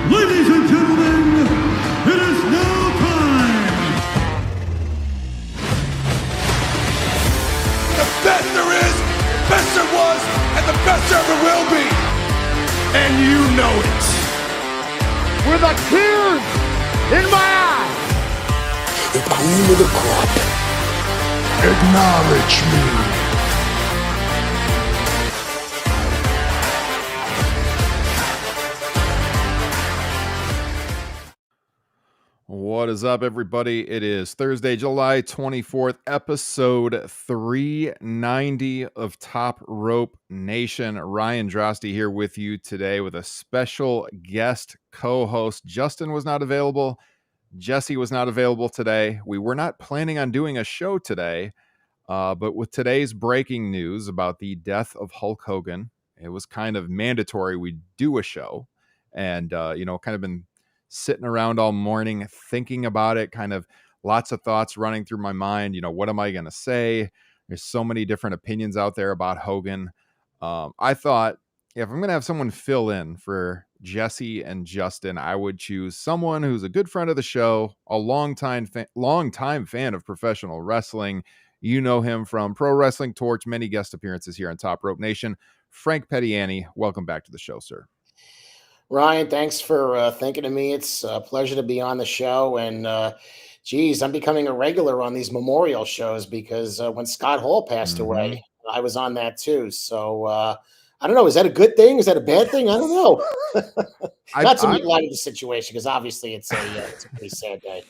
Ladies and gentlemen, it is now time. The best there is, the best there was, and the best there ever will be. And you know it. With a tear in my eye. The cream of the crop. Acknowledge me. What is up, everybody? It is Thursday, July 24th, episode 390 of Top Rope Nation. Ryan Drosty here with you today with a special guest co-host. Justin was not available. Jesse was not available today. We were not planning on doing a show today, but with today's breaking news about the death of Hulk Hogan, it was kind of mandatory we do a show. And, kind of been sitting around all morning thinking about it, kind of lots of thoughts running through my mind. What am I going to say? There's so many different opinions out there about Hogan. I thought if I'm going to have someone fill in for Jesse and Justin, I would choose someone who's a good friend of the show, a longtime fan of professional wrestling. You know him from Pro Wrestling Torch, many guest appearances here on Top Rope Nation. Frank Pettiani, welcome back to the show, sir. Ryan, thanks for thinking of me. It's a pleasure to be on the show. And, I'm becoming a regular on these memorial shows because when Scott Hall passed away, I was on that too. So, I don't know. Is that a good thing? Is that a bad thing? I don't know. Not to make light of the situation because obviously it's a pretty sad day.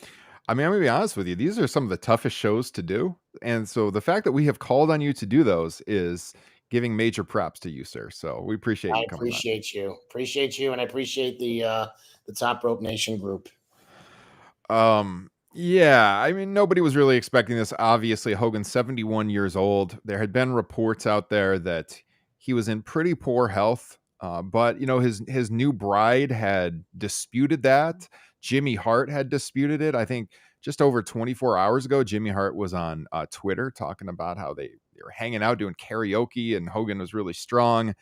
I mean, I'm going to be honest with you. These are some of the toughest shows to do. And so the fact that we have called on you to do those is giving major props to you, sir. So we appreciate you coming on. Appreciate you. And I appreciate the Top Rope Nation group. Yeah, I mean, nobody was really expecting this. Obviously, Hogan's 71 years old. There had been reports out there that he was in pretty poor health. But his new bride had disputed that. Jimmy Hart had disputed it. I think just over 24 hours ago, Jimmy Hart was on Twitter talking about how they were hanging out doing karaoke and Hogan was really strong.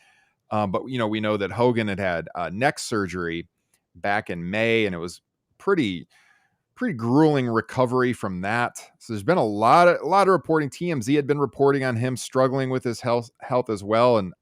But we know that Hogan had neck surgery back in May, and it was pretty grueling recovery from that. So there's been a lot of reporting. TMZ had been reporting on him struggling with his health as well. And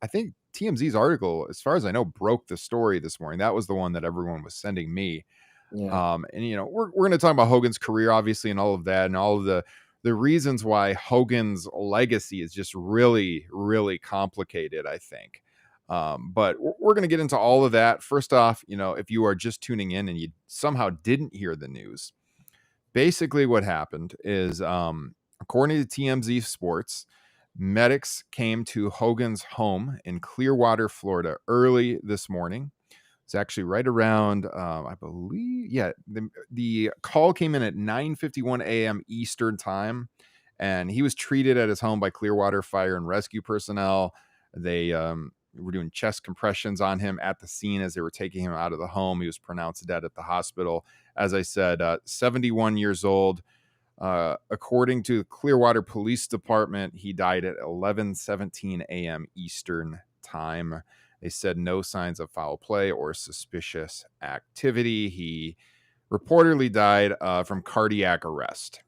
I think TMZ's article, as far as I know, broke the story this morning. That was the one that everyone was sending me. Yeah. We're going to talk about Hogan's career, obviously, and all of that, and all of the reasons why Hogan's legacy is just really, really complicated, I think. But we're going to get into all of that. First off, if you are just tuning in and you somehow didn't hear the news, basically what happened is, according to TMZ Sports, medics came to Hogan's home in Clearwater, Florida early this morning. It's actually right around, I believe, the call came in at 9:51 a.m. Eastern time, and he was treated at his home by Clearwater Fire and Rescue personnel. They were doing chest compressions on him at the scene as they were taking him out of the home. He was pronounced dead at the hospital. As I said, 71 years old. According to the Clearwater Police Department, he died at 11:17 a.m. Eastern time. They said no signs of foul play or suspicious activity. He reportedly died from cardiac arrest.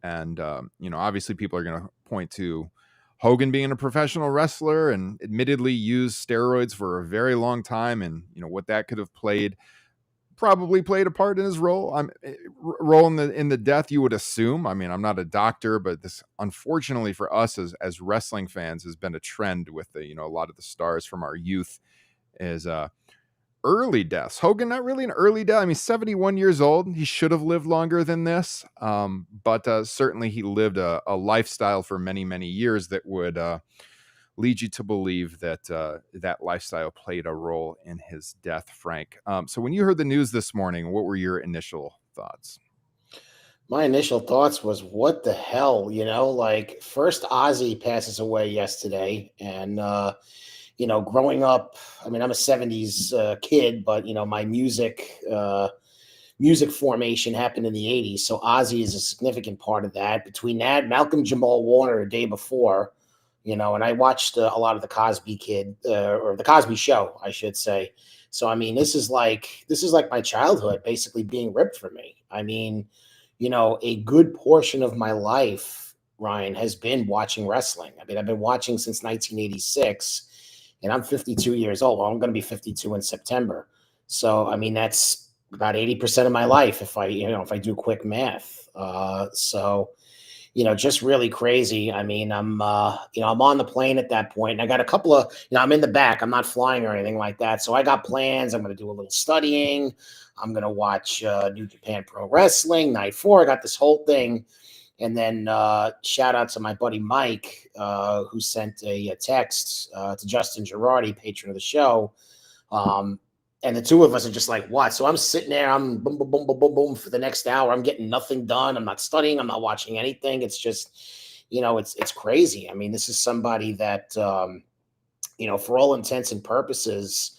And, obviously people are going to point to Hogan being a professional wrestler and admittedly used steroids for a very long time. And, what that could have probably played a part in his role. Role in the death, you would assume. I mean, I'm not a doctor, but this, unfortunately for us as wrestling fans, has been a trend with a lot of the stars from our youth is early deaths. Hogan, not really an early death. I mean, 71 years old. He should have lived longer than this. But certainly he lived a lifestyle for many, many years that would lead you to believe that that lifestyle played a role in his death, Frank. So when you heard the news this morning, what were your initial thoughts? My initial thoughts was, what the hell, first Ozzy passes away yesterday. And, growing up, I mean, I'm a 70s kid, but, my music formation happened in the 80s. So Ozzy is a significant part of that. Between that, Malcolm Jamal Warner a day before, and I watched a lot of the Cosby Kid or the Cosby Show, I should say. So I mean, this is like my childhood basically being ripped from me. I mean, a good portion of my life, Ryan, has been watching wrestling. I mean, I've been watching since 1986, and I'm 52 years old. Well, I'm going to be 52 in September. So I mean, that's about 80% of my life if I do quick math. So just really crazy. I mean, I'm on the plane at that point, and I got a couple of, I'm in the back. I'm not flying or anything like that. So I got plans. I'm going to do a little studying. I'm going to watch New Japan Pro Wrestling Night 4. I got this whole thing. And then shout out to my buddy Mike, who sent a text to Justin Girardi, patron of the show. And the two of us are just like, what? So I'm sitting there, I'm boom, boom, boom, boom, boom, boom for the next hour. I'm getting nothing done. I'm not studying. I'm not watching anything. It's just, it's crazy. I mean, this is somebody that, for all intents and purposes,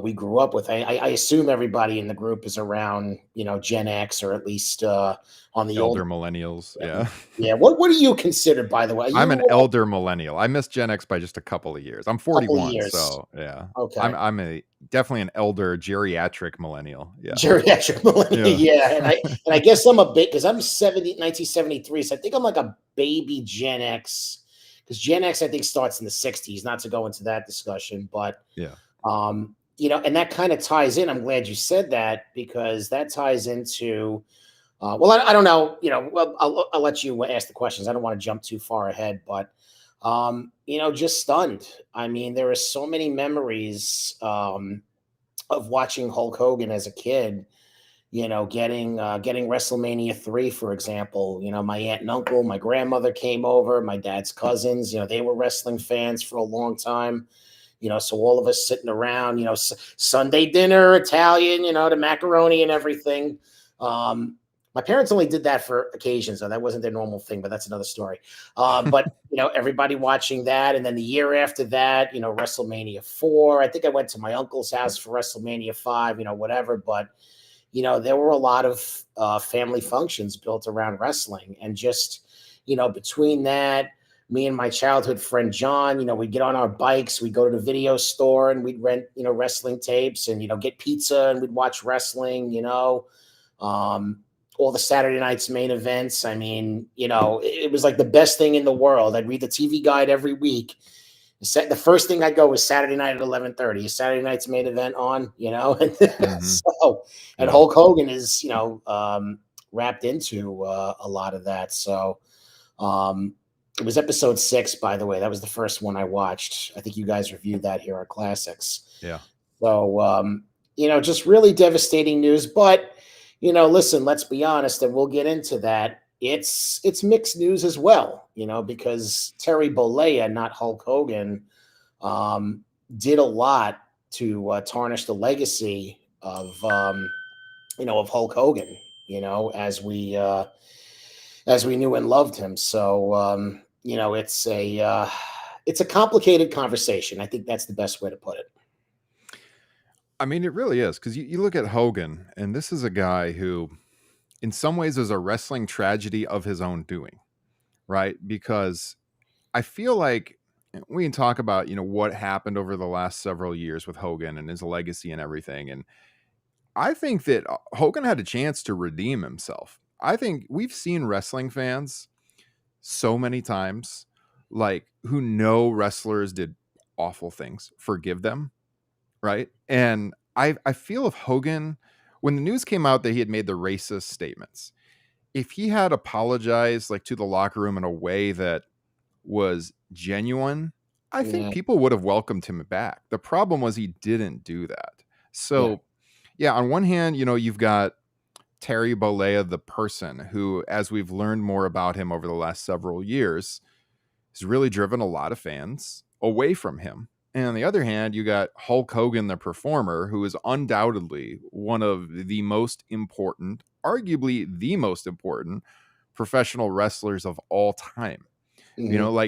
we grew up with. I assume everybody in the group is around, Gen X, or at least on the elder old millennials. Yeah. Yeah. What do you consider, by the way? I'm an elder millennial. I missed Gen X by just a couple of years. I'm 41, years. so yeah. Okay. I'm definitely an elder geriatric millennial. Yeah. Geriatric millennial. Yeah. And I guess I'm a bit, because I'm 1973. So I think I'm like a baby Gen X, because Gen X, I think, starts in the 60s, not to go into that discussion, but yeah. And that kind of ties in. I'm glad you said that, because that ties into, well, I don't know, well, I'll let you ask the questions. I don't want to jump too far ahead, but, just stunned. I mean, there are so many memories of watching Hulk Hogan as a kid, getting WrestleMania 3, for example. My aunt and uncle, my grandmother came over, my dad's cousins, they were wrestling fans for a long time. So all of us sitting around, Sunday dinner, Italian, the macaroni and everything. My parents only did that for occasions, so that wasn't their normal thing, but that's another story. But everybody watching that, and then the year after that, WrestleMania 4. I think I went to my uncle's house for WrestleMania 5, whatever. But there were a lot of family functions built around wrestling, and just between that, me and my childhood friend John, we'd get on our bikes, we'd go to the video store, and we'd rent wrestling tapes, and get pizza, and we'd watch wrestling. All the Saturday night's main events. I mean, it was like the best thing in the world. I'd read the TV guide every week. The first thing I'd go was Saturday night at 11:30. Saturday night's main event on, and Hulk Hogan is, wrapped into a lot of that. So it was episode 6, by the way. That was the first one I watched. I think you guys reviewed that here on Classics. Yeah. So, just really devastating news. But, listen, let's be honest, and we'll get into that. It's mixed news as well, because Terry Bollea, not Hulk Hogan, did a lot to tarnish the legacy of Hulk Hogan, as we knew and loved him. So, it's a complicated conversation. I think that's the best way to put it. I mean, it really is, because you look at Hogan, and this is a guy who, in some ways, is a wrestling tragedy of his own doing, right? Because I feel like we can talk about, what happened over the last several years with Hogan and his legacy and everything. And I think that Hogan had a chance to redeem himself. I think we've seen wrestling fans so many times, like, who know wrestlers did awful things, forgive them. Right. And I feel if Hogan, when the news came out that he had made the racist statements, if he had apologized, like, to the locker room in a way that was genuine, I think people would have welcomed him back. The problem was he didn't do that. So, on one hand, you've got Terry Bollea, the person who, as we've learned more about him over the last several years, has really driven a lot of fans away from him. And on the other hand, you got Hulk Hogan, the performer, who is undoubtedly one of the most important, arguably the most important professional wrestlers of all time. Mm-hmm.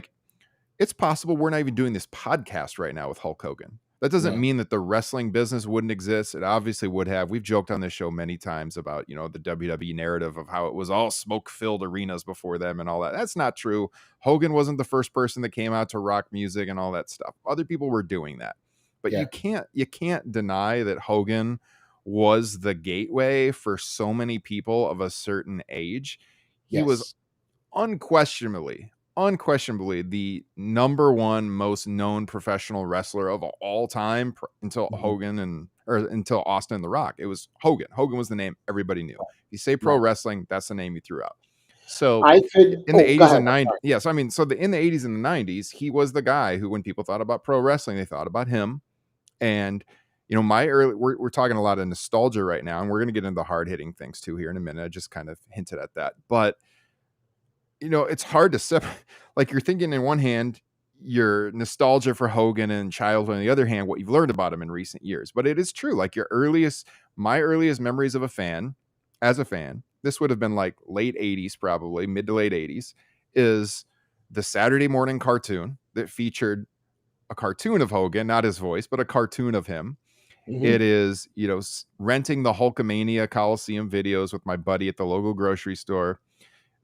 It's possible we're not even doing this podcast right now with Hulk Hogan. That doesn't mean that the wrestling business wouldn't exist. It obviously would have. We've joked on this show many times about, the WWE narrative of how it was all smoke-filled arenas before them and all that. That's not true. Hogan wasn't the first person that came out to rock music and all that stuff. Other people were doing that. But Yeah. you can't deny that Hogan was the gateway for so many people of a certain age. He was Yes. unquestionably the number one most known professional wrestler of all time until Mhm. Hogan or until Austin and The Rock. It was Hogan. Hogan was the name everybody knew. If you say pro Right. wrestling, that's the name you threw out. So I could. in the Oh, go 80s ahead. and I'm 90s, sorry. yes, I mean, so in the 80s and the 90s, he was the guy who, when people thought about pro wrestling, they thought about him. And we're talking a lot of nostalgia right now, and we're going to get into the hard hitting things too here in a minute. I just kind of hinted at that, but it's hard to separate. Like, you're thinking in one hand, your nostalgia for Hogan and childhood, on the other hand, what you've learned about him in recent years. But it is true. Like, my earliest memories of as a fan, this would have been like late 80s, probably mid to late 80s, is the Saturday morning cartoon that featured a cartoon of Hogan, not his voice, but a cartoon of him. It Mhm. is, renting the Hulkamania Coliseum videos with my buddy at the local grocery store.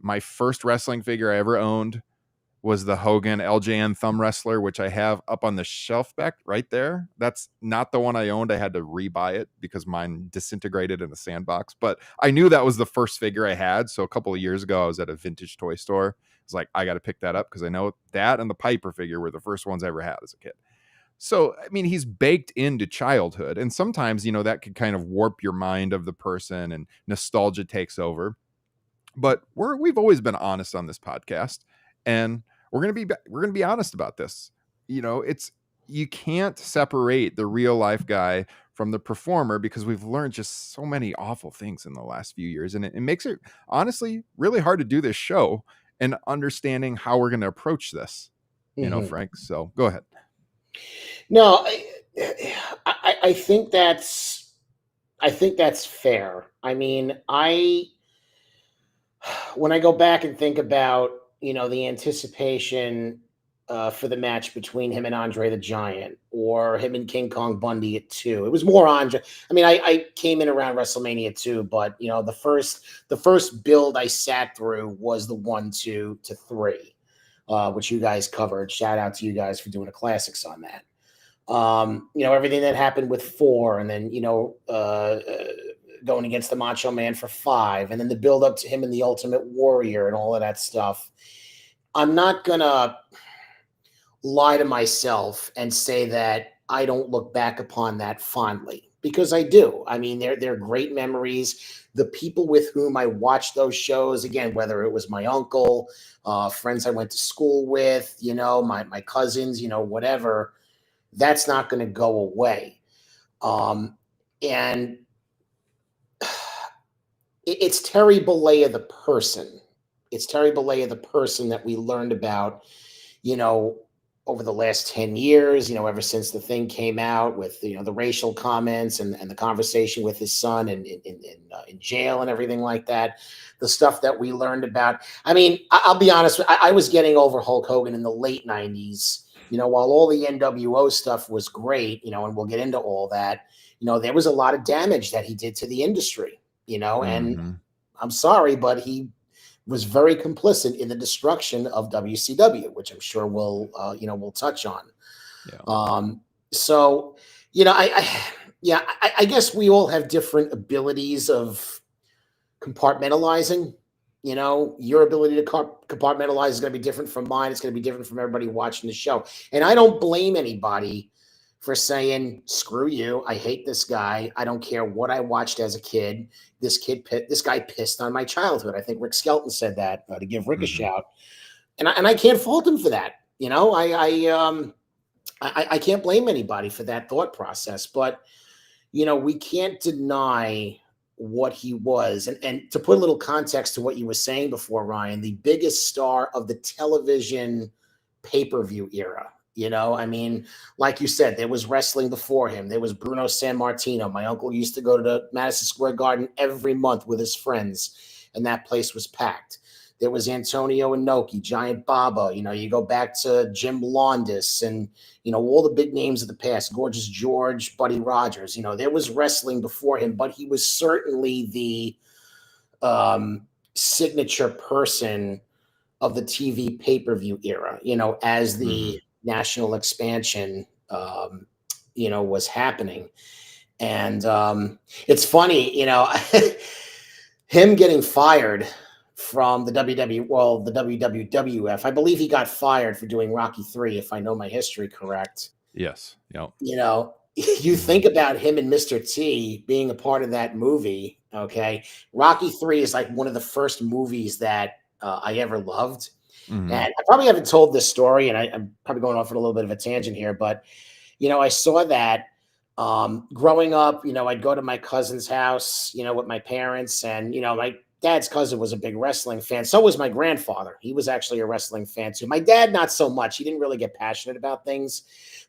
My first wrestling figure I ever owned was the Hogan LJN thumb wrestler, which I have up on the shelf back right there. That's not the one I owned. I had to rebuy it because mine disintegrated in a sandbox. But I knew that was the first figure I had. So a couple of years ago, I was at a vintage toy store. I was like, I got to pick that up because I know that and the Piper figure were the first ones I ever had as a kid. So, I mean, he's baked into childhood. And sometimes, that could kind of warp your mind of the person and nostalgia takes over. But we've always been honest on this podcast, and we're going to be honest about this. It's you can't separate the real life guy from the performer because we've learned just so many awful things in the last few years, and it makes it honestly really hard to do this show and understanding how we're going to approach this. Mhm. Frank. So go ahead. No, I think that's fair. I mean, when I go back and think about the anticipation for the match between him and Andre the Giant, or him and King Kong Bundy at 2, it was more Andre. I mean, I came in around WrestleMania 2, but the first build I sat through was the 1, 2 to 3, which you guys covered. Shout out to you guys for doing a classics on that. Everything that happened with 4, and then going against the Macho Man for 5, and then the build up to him and the Ultimate Warrior and all of that stuff. I'm not gonna lie to myself and say that I don't look back upon that fondly, because I do. I mean, they're great memories. The people with whom I watched those shows, again, whether it was my uncle, friends I went to school with, my cousins, whatever, that's not going to go away. And it's Terry Bollea the person. It's Terry Bollea the person that we learned about, you know, over the last 10 years, ever since the thing came out with, the racial comments and the conversation with his son in jail and everything like that. The stuff that we learned about. I mean, I'll be honest, I was getting over Hulk Hogan in the late 90s. While all the NWO stuff was great, and we'll get into all that, there was a lot of damage that he did to the industry, and Mhm. I'm sorry, but he was very complicit in the destruction of WCW, which I'm sure we'll touch on. Yeah. So, I guess we all have different abilities of compartmentalizing. Your ability to compartmentalize is going to be different from mine. It's going to be different from everybody watching the show. And I don't blame anybody for saying, screw you. I hate this guy. I don't care what I watched as a kid. This guy pissed on my childhood. I think Rick Skelton said that, to give Rick a Mhm. shout. And I can't fault him for that. I can't blame anybody for that thought process, but we can't deny what he was. And to put a little context to what you were saying before, Ryan, the biggest star of the television pay-per-view era. I mean, like you said, there was wrestling before him. There was Bruno San Martino. My uncle used to go to the Madison Square Garden every month with his friends, and that place was packed. There was Antonio Inoki, Giant Baba. You go back to Jim Londis and, all the big names of the past, Gorgeous George, Buddy Rogers. There was wrestling before him, but he was certainly the signature person of the TV pay-per-view era, as the national expansion, was happening. And it's funny, him getting fired from the the WWF. I believe he got fired for doing Rocky 3, if I know my history correct. Yes. Yep. You think about him and Mr. T being a part of that movie. Okay. Rocky 3 is like one of the first movies that I ever loved. Mhm. And I probably haven't told this story, and I'm probably going off on a little bit of a tangent here, but I saw that growing up. I'd go to my cousin's house, with my parents, and my dad's cousin was a big wrestling fan. So was my grandfather. He was actually a wrestling fan too. My dad, not so much. He didn't really get passionate about things,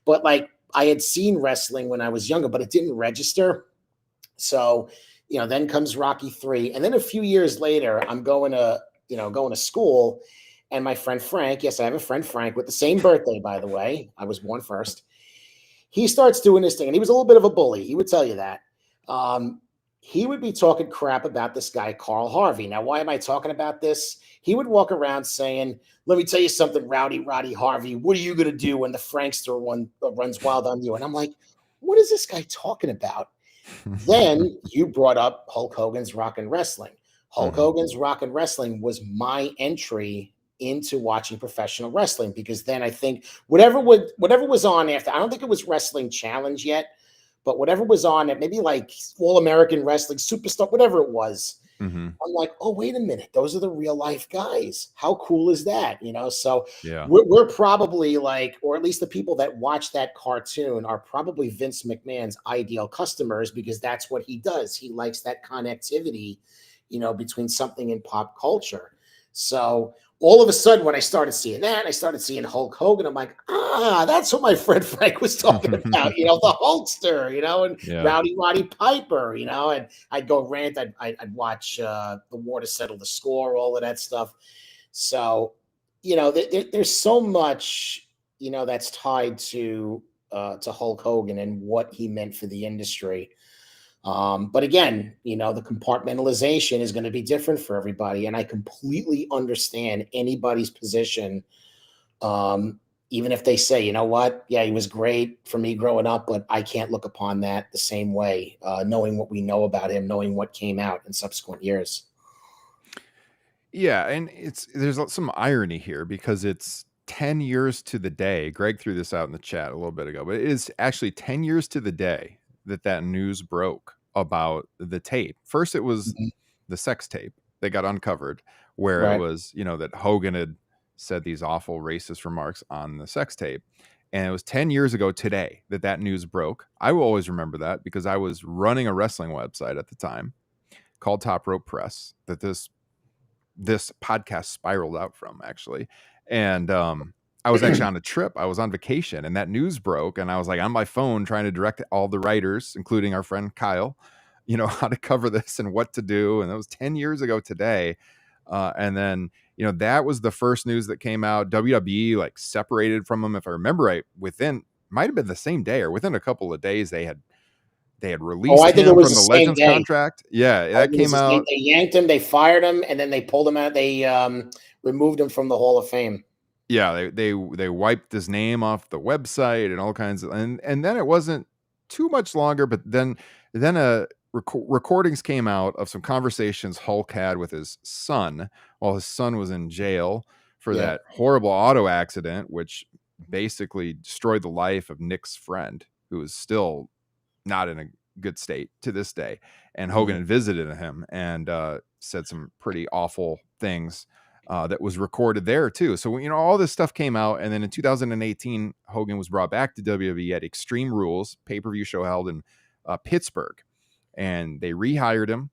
but like I had seen wrestling when I was younger, but it didn't register. So, then comes Rocky 3, and then a few years later, I'm going to school, and my friend Frank, yes, I have a friend Frank with the same birthday, by the way. I was born first. He starts doing this thing, and he was a little bit of a bully. He would tell you that. He would be talking crap about this guy, Carl Harvey. Now, why am I talking about this? He would walk around saying, "Let me tell you something, Roddy Harvey. What are you going to do when the Frankster one runs wild on you?" And I'm like, what is this guy talking about? Then you brought up Hulk Hogan's Rock and Wrestling. Hulk Hogan's Rock and Wrestling was my entry into watching professional wrestling, because then I think whatever was on after, I don't think it was Wrestling Challenge yet, but whatever was on it, maybe like All American Wrestling, Superstar, whatever it was. I'm like, oh, wait a minute. Those are the real life guys. How cool is that? So Yeah. we're probably like, or at least the people that watch that cartoon are probably Vince McMahon's ideal customers, because that's what he does. He likes that connectivity, between something in pop culture. So all of a sudden, when I started seeing that, I started seeing Hulk Hogan. I'm like, that's what my friend Frank was talking about, the Hulkster, and Yeah. Roddy Piper, and I'd go rant. I'd watch The War to Settle the Score, all of that stuff. So, there's so much, that's tied to Hulk Hogan and what he meant for the industry. But again, the compartmentalization is going to be different for everybody. And I completely understand anybody's position. Even if they say, you know what? Yeah, he was great for me growing up, but I can't look upon that the same way, knowing what we know about him, knowing what came out in subsequent years. Yeah, and there's some irony here, because it's 10 years to the day. Greg threw this out in the chat a little bit ago, but it is actually 10 years to the day that news broke about the tape. First, it was the sex tape that got uncovered, where it Right. was, that Hogan had said these awful racist remarks on the sex tape. And it was 10 years ago today that news broke. I will always remember that, because I was running a wrestling website at the time called Top Rope Press, that this podcast spiraled out from, actually. And I was actually on a trip. I was on vacation, and that news broke, and I was like on my phone trying to direct all the writers, including our friend Kyle, how to cover this and what to do. And that was 10 years ago today. And then, that was the first news that came out. WWE like separated from them, if I remember right, might have been the same day or within a couple of days, they had released I think him it was from the the same Legends day. contract. Yeah, that came out. They yanked him, they fired him, and then they pulled him out. They removed him from the Hall of Fame. Yeah, they wiped his name off the website and all kinds of, and then it wasn't too much longer, but then recordings came out of some conversations Hulk had with his son while his son was in jail for that horrible auto accident, which basically destroyed the life of Nick's friend, who is still not in a good state to this day. And Hogan had visited him and said some pretty awful things that was recorded there too. So, all this stuff came out. And then in 2018, Hogan was brought back to WWE at Extreme Rules pay-per-view show held in Pittsburgh. And they rehired him,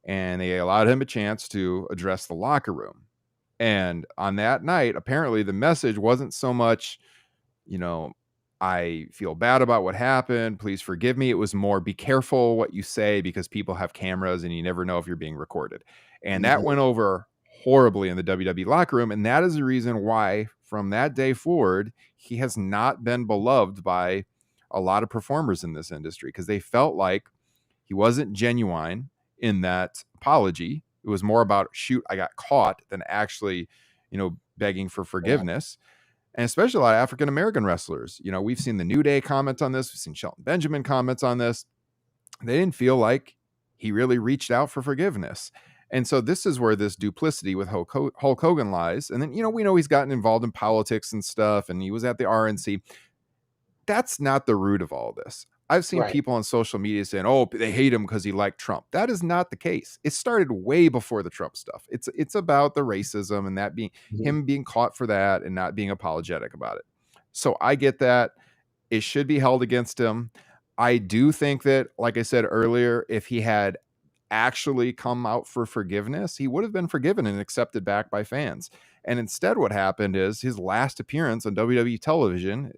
and they allowed him a chance to address the locker room. And on that night, apparently the message wasn't so much, I feel bad about what happened, please forgive me. It was more, be careful what you say, because people have cameras and you never know if you're being recorded. And that went over horribly in the WWE locker room. And that is the reason why from that day forward, he has not been beloved by a lot of performers in this industry, because they felt like he wasn't genuine in that apology. It was more about, shoot, I got caught, than actually, begging for forgiveness. and especially a lot of African-American wrestlers. You know, we've seen the New Day comment on this. We've seen Shelton Benjamin comments on this. They didn't feel like he really reached out for forgiveness. And so this is where this duplicity with Hulk Hogan lies. And then, you know, we know he's gotten involved in politics and stuff, and he was at the RNC. That's not the root of all this. I've seen Right. people on social media saying, oh, they hate him because he liked Trump. That is not the case. It started way before the Trump stuff. It's about the racism and that being him being caught for that and not being apologetic about it. So I get that. It should be held against him. I do think that, like I said earlier, if he had actually come out for forgiveness, he would have been forgiven and accepted back by fans. And instead, what happened is his last appearance on WWE television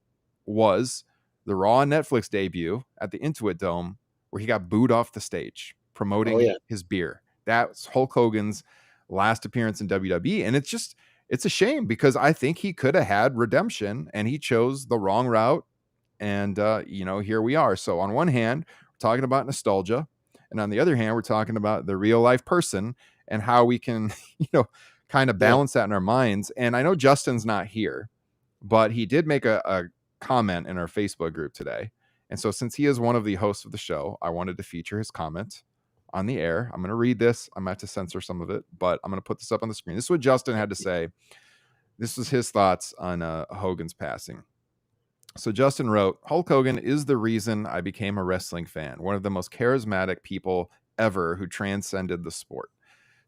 was the Raw Netflix debut at the Intuit Dome, where he got booed off the stage promoting his beer. That's Hulk Hogan's last appearance in WWE. And it's a shame, because I think he could have had redemption and he chose the wrong route. And, you know, here we are. So on one hand, we're talking about nostalgia. And on the other hand, we're talking about the real life person and how we can, you know, kind of balance that in our minds. And I know Justin's not here, but he did make a comment in our Facebook group today. And so since he is one of the hosts of the show, I wanted to feature his comment on the air. I'm going to read this. I might have to censor some of it, but I'm going to put this up on the screen. This is what Justin had to say. This was his thoughts on Hogan's passing. So Justin wrote, Hulk Hogan is the reason I became a wrestling fan, one of the most charismatic people ever who transcended the sport.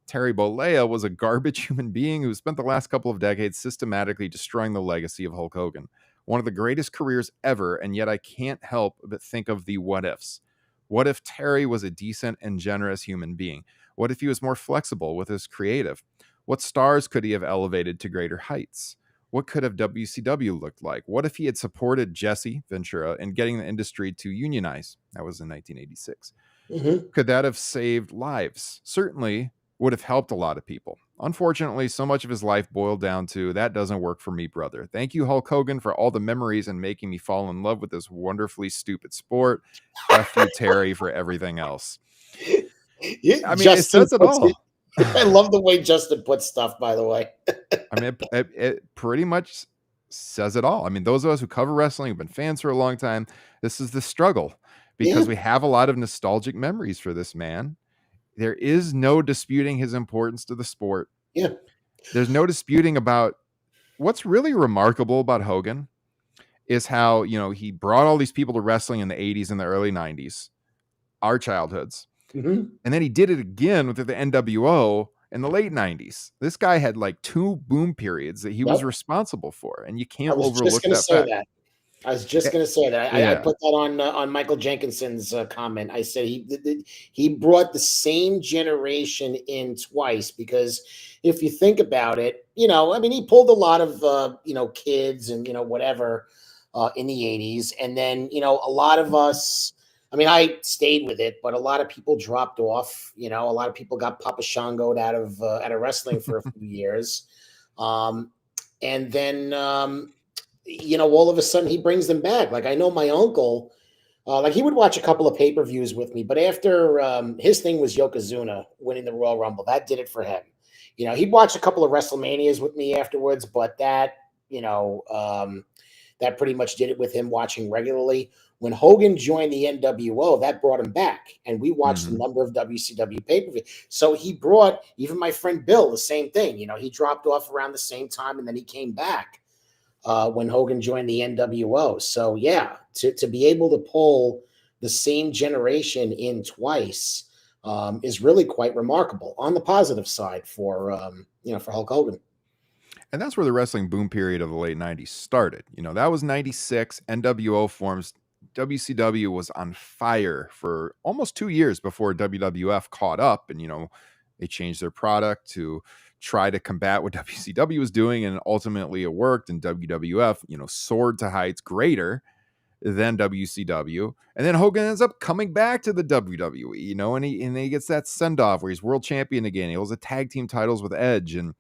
Terry Bollea was a garbage human being who spent the last couple of decades systematically destroying the legacy of Hulk Hogan. One of the greatest careers ever, and yet I can't help but think of the what ifs. What if Terry was a decent and generous human being? What if he was more flexible with his creative? What stars could he have elevated to greater heights? What could have WCW looked like? What if he had supported Jesse Ventura in getting the industry to unionize? That was in 1986. Could that have saved lives? Certainly would have helped a lot of people. Unfortunately, so much of his life boiled down to, that doesn't work for me, brother. Thank you, Hulk Hogan, for all the memories and making me fall in love with this wonderfully stupid sport. F you, Terry, for everything else. I mean, Justin, it says it all. I love the way Justin puts stuff, by the way. I mean, it pretty much says it all. I mean, those of us who cover wrestling have been fans for a long time. This is the struggle, because we have a lot of nostalgic memories for this man. There is no disputing his importance to the sport. Yeah. There's no disputing about what's really remarkable about Hogan is how, you know, he brought all these people to wrestling in the 80s and the early 90s, our childhoods. And then he did it again with the NWO in the late 90s. This guy had like 2 boom periods that he was responsible for, and you can't overlook that. I was just going to say that. I put that on Michael Jenkinson's comment. I said he brought the same generation in twice, because if you think about it, you know, I mean, he pulled a lot of, you know, kids and, you know, whatever in the 80s. And then, you know, a lot of us, I mean, I stayed with it, but a lot of people dropped off. You know, a lot of people got Papa Shango'd out of wrestling for a few years. And then, you know, all of a sudden he brings them back. Like, I know my uncle, like, he would watch a couple of pay-per-views with me, but after his thing was Yokozuna winning the Royal Rumble, that did it for him. You know, he'd watch a couple of WrestleManias with me afterwards, but that, you know, that pretty much did it with him watching regularly. When Hogan joined the NWO, that brought him back, and we watched a number of WCW pay-per-view. So he brought, even my friend Bill, the same thing. You know, he dropped off around the same time, and then he came back when Hogan joined the NWO. So yeah, to be able to pull the same generation in twice is really quite remarkable on the positive side for you know, for Hulk Hogan. And that's where the wrestling boom period of the late 90s started. You know, that was 96, NWO forms. WCW was on fire for almost 2 years before WWF caught up, and, you know, they changed their product to try to combat what WCW was doing, and ultimately it worked, and WWF, you know, soared to heights greater than WCW. And then Hogan ends up coming back to the WWE, you know, and he gets that send-off where he's world champion again. He holds the tag team titles with Edge, and,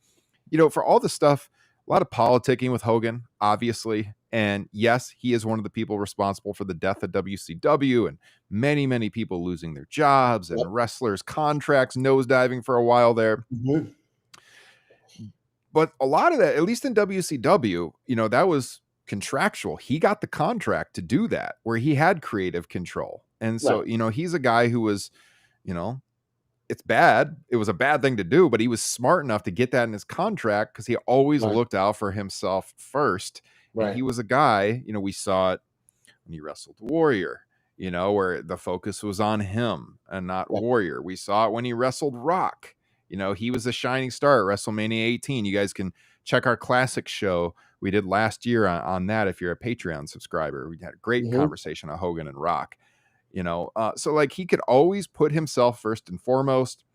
you know, for all the stuff, a lot of politicking with Hogan, obviously. And yes, he is one of the people responsible for the death of WCW and many, many people losing their jobs and wrestlers' contracts nosediving for a while there. But a lot of that, at least in WCW, that was contractual. He got the contract to do that, where he had creative control. And so, Right. he's a guy who was, it's bad. It was a bad thing to do, but he was smart enough to get that in his contract because he always Right. looked out for himself first. And he Right. was a guy, we saw it when he wrestled Warrior, where the focus was on him and not Right. Warrior. We saw it when he wrestled Rock. He was a shining star at WrestleMania 18. You guys can check our classic show we did last year on that if you're a Patreon subscriber. We had a great conversation on Hogan and Rock. So like he could always put himself first and foremost.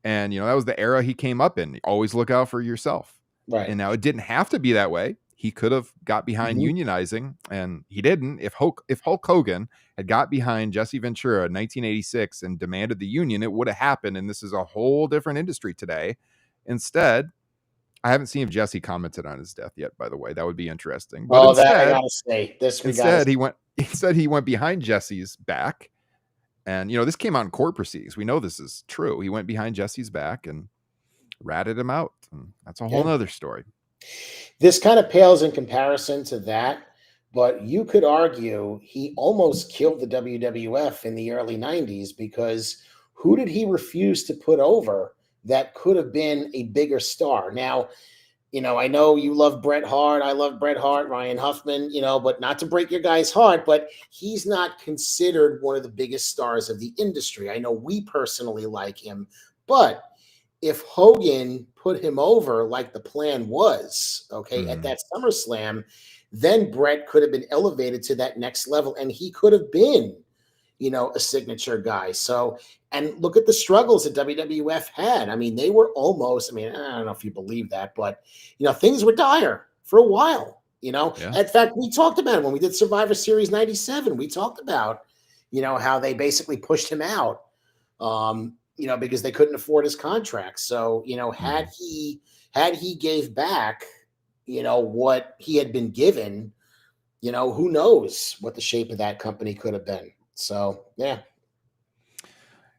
And, that was the era he came up in. Always look out for yourself. Right. And now it didn't have to be that way. He could have got behind unionizing, and he didn't. If Hulk Hogan had got behind Jesse Ventura in 1986 and demanded the union, it would have happened. And this is a whole different industry today. Instead, I haven't seen if Jesse commented on his death yet, by the way. That would be interesting. But that I gotta say. Instead, he went behind Jesse's back. And, this came out in court proceedings. We know this is true. He went behind Jesse's back and ratted him out. And that's a whole nother story. This kind of pales in comparison to that, but you could argue he almost killed the WWF in the early 90s because who did he refuse to put over that could have been a bigger star? Now, I know you love Bret Hart. I love Bret Hart, Ryan Huffman, but not to break your guy's heart, but he's not considered one of the biggest stars of the industry. I know we personally like him, but if Hogan put him over like the plan was, at that SummerSlam, then Bret could have been elevated to that next level and he could have been, a signature guy. So, and look at the struggles that WWF had. I mean, they were almost, I don't know if you believe that, but, things were dire for a while, Yeah. In fact, we talked about it when we did Survivor Series 97. We talked about, how they basically pushed him out. Because they couldn't afford his contract. So, had he gave back, what he had been given, who knows what the shape of that company could have been. So, yeah.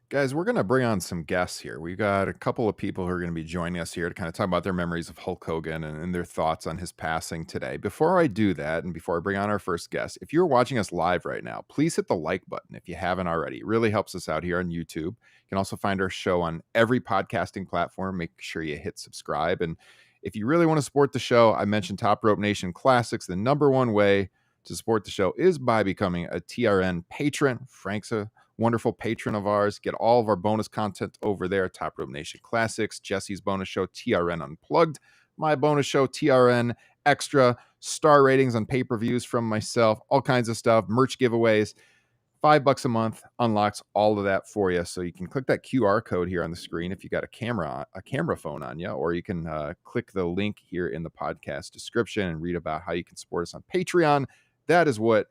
Guys, we're going to bring on some guests here. We've got a couple of people who are going to be joining us here to kind of talk about their memories of Hulk Hogan and their thoughts on his passing today. Before I do that, and before I bring on our first guest, if you're watching us live right now, please hit the like button if you haven't already. It really helps us out here on YouTube. You can also find our show on every podcasting platform. Make sure you hit subscribe. And if you really want to support the show, I mentioned Top Rope Nation Classics. The number one way to support the show is by becoming a TRN patron. Frank's a wonderful patron of ours. Get all of our bonus content over there. Top Rope Nation Classics, Jesse's bonus show, TRN Unplugged, my bonus show, TRN Extra, star ratings on pay-per-views from myself, all kinds of stuff, merch giveaways. $5 a month unlocks all of that for you. So you can click that QR code here on the screen if you got a camera phone on you, or you can click the link here in the podcast description and read about how you can support us on Patreon. That is what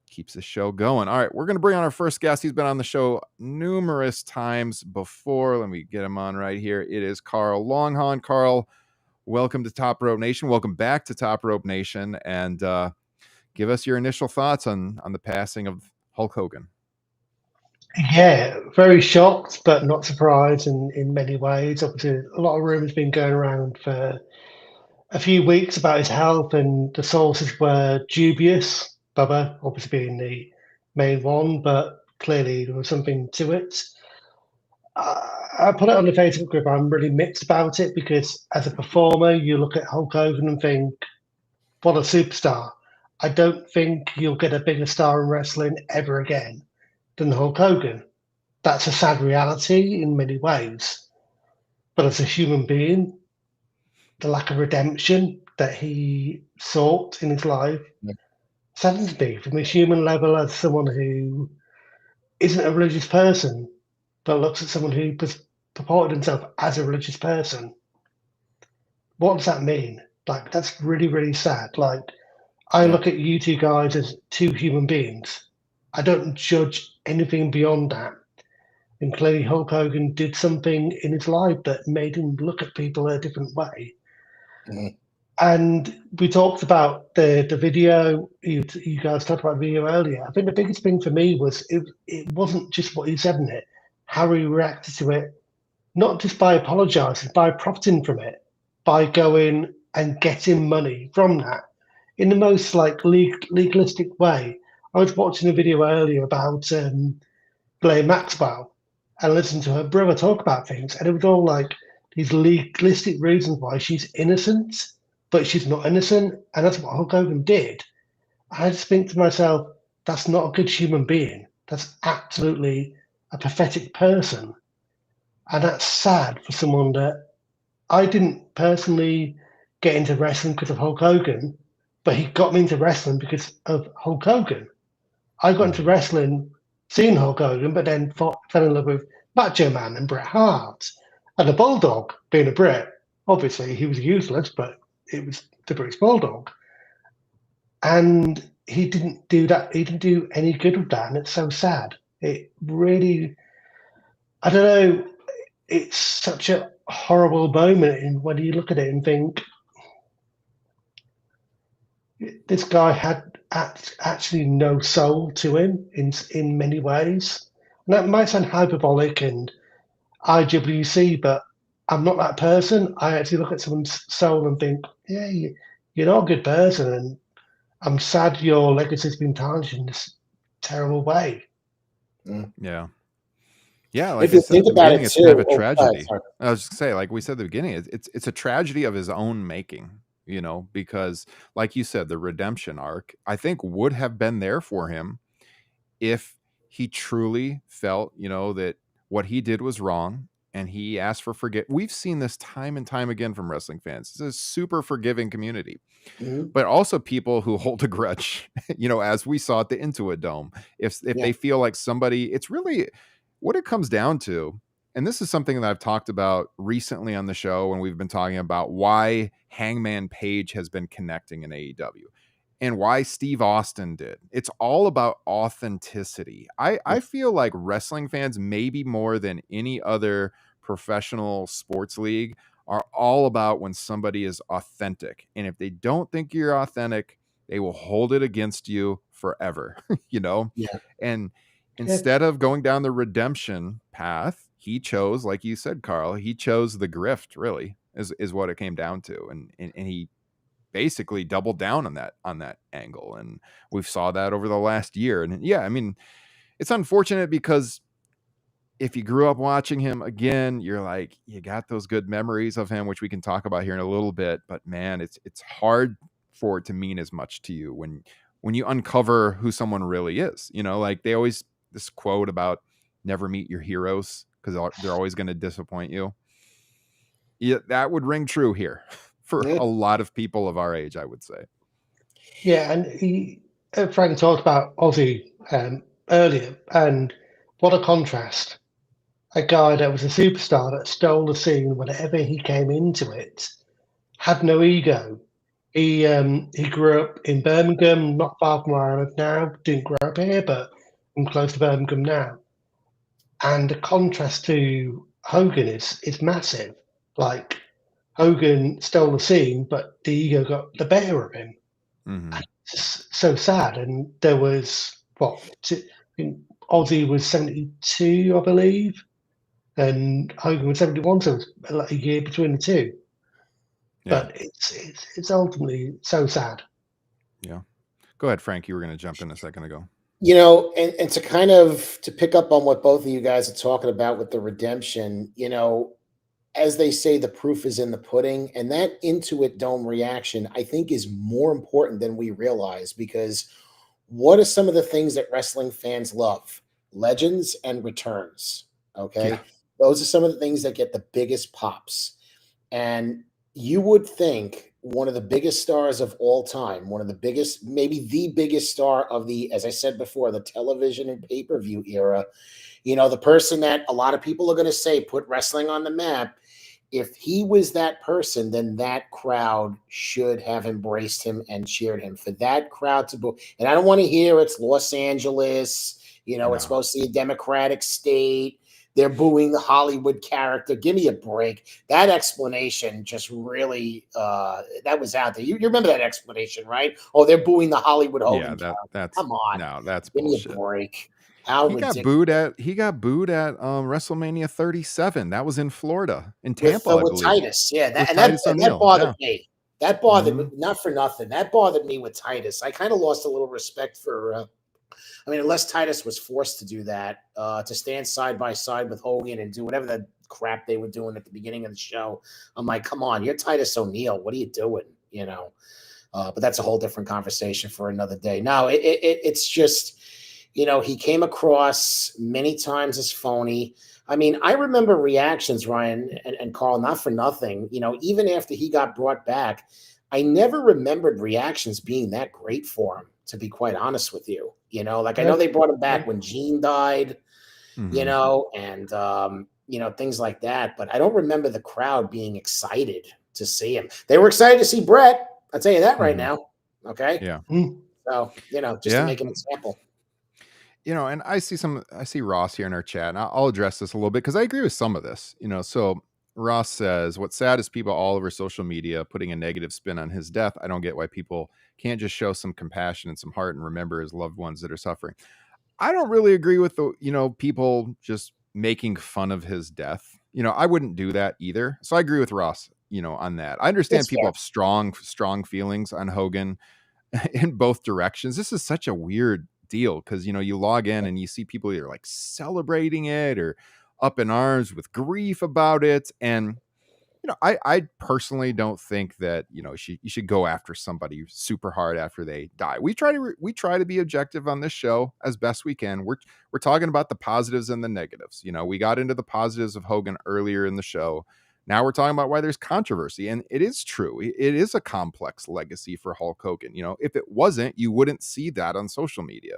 keeps the show going. All right, we're going to bring on our first guest. He's been on the show numerous times before. Let me get him on right here. It is Carl Longhorn. Carl, welcome to Top Rope Nation. Welcome back to Top Rope Nation. And give us your initial thoughts on the passing of Hulk Hogan. Yeah, very shocked, but not surprised in many ways. Obviously, a lot of rumors been going around for a few weeks about his health, and the sources were dubious. Bubba, obviously being the main one, but clearly there was something to it. I put it on the Facebook group. I'm really mixed about it because as a performer, you look at Hulk Hogan and think, what a superstar. I don't think you'll get a bigger star in wrestling ever again than Hulk Hogan. That's a sad reality in many ways. But as a human being, the lack of redemption that he sought in his life saddens me from a human level as someone who isn't a religious person, but looks at someone who purported himself as a religious person. What does that mean? Like, that's really, really sad. Like, I look at you two guys as two human beings. I don't judge anything beyond that. And clearly Hulk Hogan did something in his life that made him look at people a different way. Mm-hmm. And we talked about the video. You guys talked about the video earlier. I think the biggest thing for me was it wasn't just what he said in it, how he reacted to it, not just by apologising, by profiting from it. by going and getting money from that in the most like legalistic way. I was watching a video earlier about Blair Maxwell and listening to her brother talk about things, and it was all like these legalistic reasons why she's innocent, but she's not innocent, and that's what Hulk Hogan did. I just think to myself, that's not a good human being. That's absolutely a pathetic person, and that's sad for someone that I didn't personally get into wrestling because of Hulk Hogan, but he got me into wrestling because of Hulk Hogan. I got into wrestling seeing Hulk Hogan, but then fell in love with Macho Man and Bret Hart. And the Bulldog, being a Brit, obviously he was useless, but it was the British Bulldog. And he didn't do that. He didn't do any good with that, and it's so sad. It really, I don't know, it's such a horrible moment and when you look at it and think, this guy had actually no soul to him in many ways. And that might sound hyperbolic and IWC, but I'm not that person. I actually look at someone's soul and think, yeah, you're not a good person, and I'm sad your legacy's been tarnished in this terrible way. Yeah. Yeah, like If I you said at think the about beginning, it it's kind of too, a tragedy. I was just say, like we said at the beginning, it's a tragedy of his own making, because like you said, the redemption arc, I think, would have been there for him if he truly felt, that what he did was wrong and he asked for We've seen this time and time again from wrestling fans. It's a super forgiving community. But also people who hold a grudge, as we saw at the Intuit Dome. If they feel like somebody, it's really what it comes down to. And this is something that I've talked about recently on the show when we've been talking about why Hangman Page has been connecting in AEW and why Steve Austin did. It's all about authenticity. I feel like wrestling fans, maybe more than any other professional sports league, are all about when somebody is authentic. And if they don't think you're authentic, they will hold it against you forever, Yeah. And instead of going down the redemption path, he chose, like you said, Carl, he chose the grift, really, is what it came down to. And he basically doubled down on that angle. And we've saw that over the last year. And yeah, I mean, it's unfortunate because if you grew up watching him, again, you're like, you got those good memories of him, which we can talk about here in a little bit. But man, it's hard for it to mean as much to you when you uncover who someone really is. Like they always, this quote about never meet your heroes because they're always going to disappoint you. Yeah, that would ring true here for a lot of people of our age, I would say. Yeah, and Frank talked about Ozzy earlier, and what a contrast. A guy that was a superstar that stole the scene whenever he came into it, had no ego. He grew up in Birmingham, not far from where I live now. Didn't grow up here, but I'm close to Birmingham now. And the contrast to Hogan is massive. Like Hogan stole the scene, but the ego got the better of him. Mm-hmm. It's so sad. And there was Ozzy was 72, I believe, and Hogan was 71, so it was like a year between the two. Yeah. But it's ultimately so sad. Yeah. Go ahead, Frank. You were going to jump in a second ago. And to kind of to pick up on what both of you guys are talking about with the redemption, as they say, the proof is in the pudding, and that Intuit Dome reaction, I think, is more important than we realize, because what are some of the things that wrestling fans love? Legends and returns. Okay. Yeah. Those are some of the things that get the biggest pops. And you would think one of the biggest stars of all time, one of the biggest, maybe the biggest star of the, as I said before, the television and pay-per-view era, the person that a lot of people are going to say put wrestling on the map. If he was that person, then that crowd should have embraced him and cheered him. For that crowd to boo, and I don't want to hear it's Los Angeles, it's supposed to be a democratic state. They're booing the Hollywood character. Give me a break. That explanation just really, that was out there. You remember that explanation, right? Oh, they're booing the Hollywood Hogan character. That's Come on. No, that's Give bullshit. me a break. How He got ridiculous. booed at WrestleMania 37. That was in Florida, in With Tampa, I with believe. Titus, yeah, With and Titus that O'Neil. bothered Yeah. me. That bothered me, Mhm. not for nothing. That bothered me with Titus. I kind of lost a little respect for. I mean, unless Titus was forced to do that, to stand side by side with Hogan and do whatever the crap they were doing at the beginning of the show, I'm like, come on, you're Titus O'Neil. What are you doing? You know. But that's a whole different conversation for another day. No, it's just, he came across many times as phony. I mean, I remember reactions, Ryan and Carl, not for nothing. Even after he got brought back, I never remembered reactions being that great for him, to be quite honest with you. Like I know they brought him back when Gene died, Mhm. and things like that. But I don't remember the crowd being excited to see him. They were excited to see Brett. I'll tell you that right Mhm. now. Okay. Yeah. So, just to Yeah. make an example. And I see Ross here in our chat, and I'll address this a little bit because I agree with some of this. So Ross says, "What's sad is people all over social media putting a negative spin on his death. I don't get why people can't just show some compassion and some heart and remember his loved ones that are suffering." I don't really agree with the people just making fun of his death. I wouldn't do that either. So I agree with Ross, on that. I understand That's people fair. have strong feelings on Hogan in both directions. This is such a weird deal because you log in and you see people either like celebrating it or up in arms with grief about it. And I personally don't think that you should go after somebody super hard after they die. We try to be objective on this show as best we can. We're talking about the positives and the negatives. We got into the positives of Hogan earlier in the show. Now we're talking about why there's controversy, and it is true. It is a complex legacy for Hulk Hogan. If it wasn't, you wouldn't see that on social media.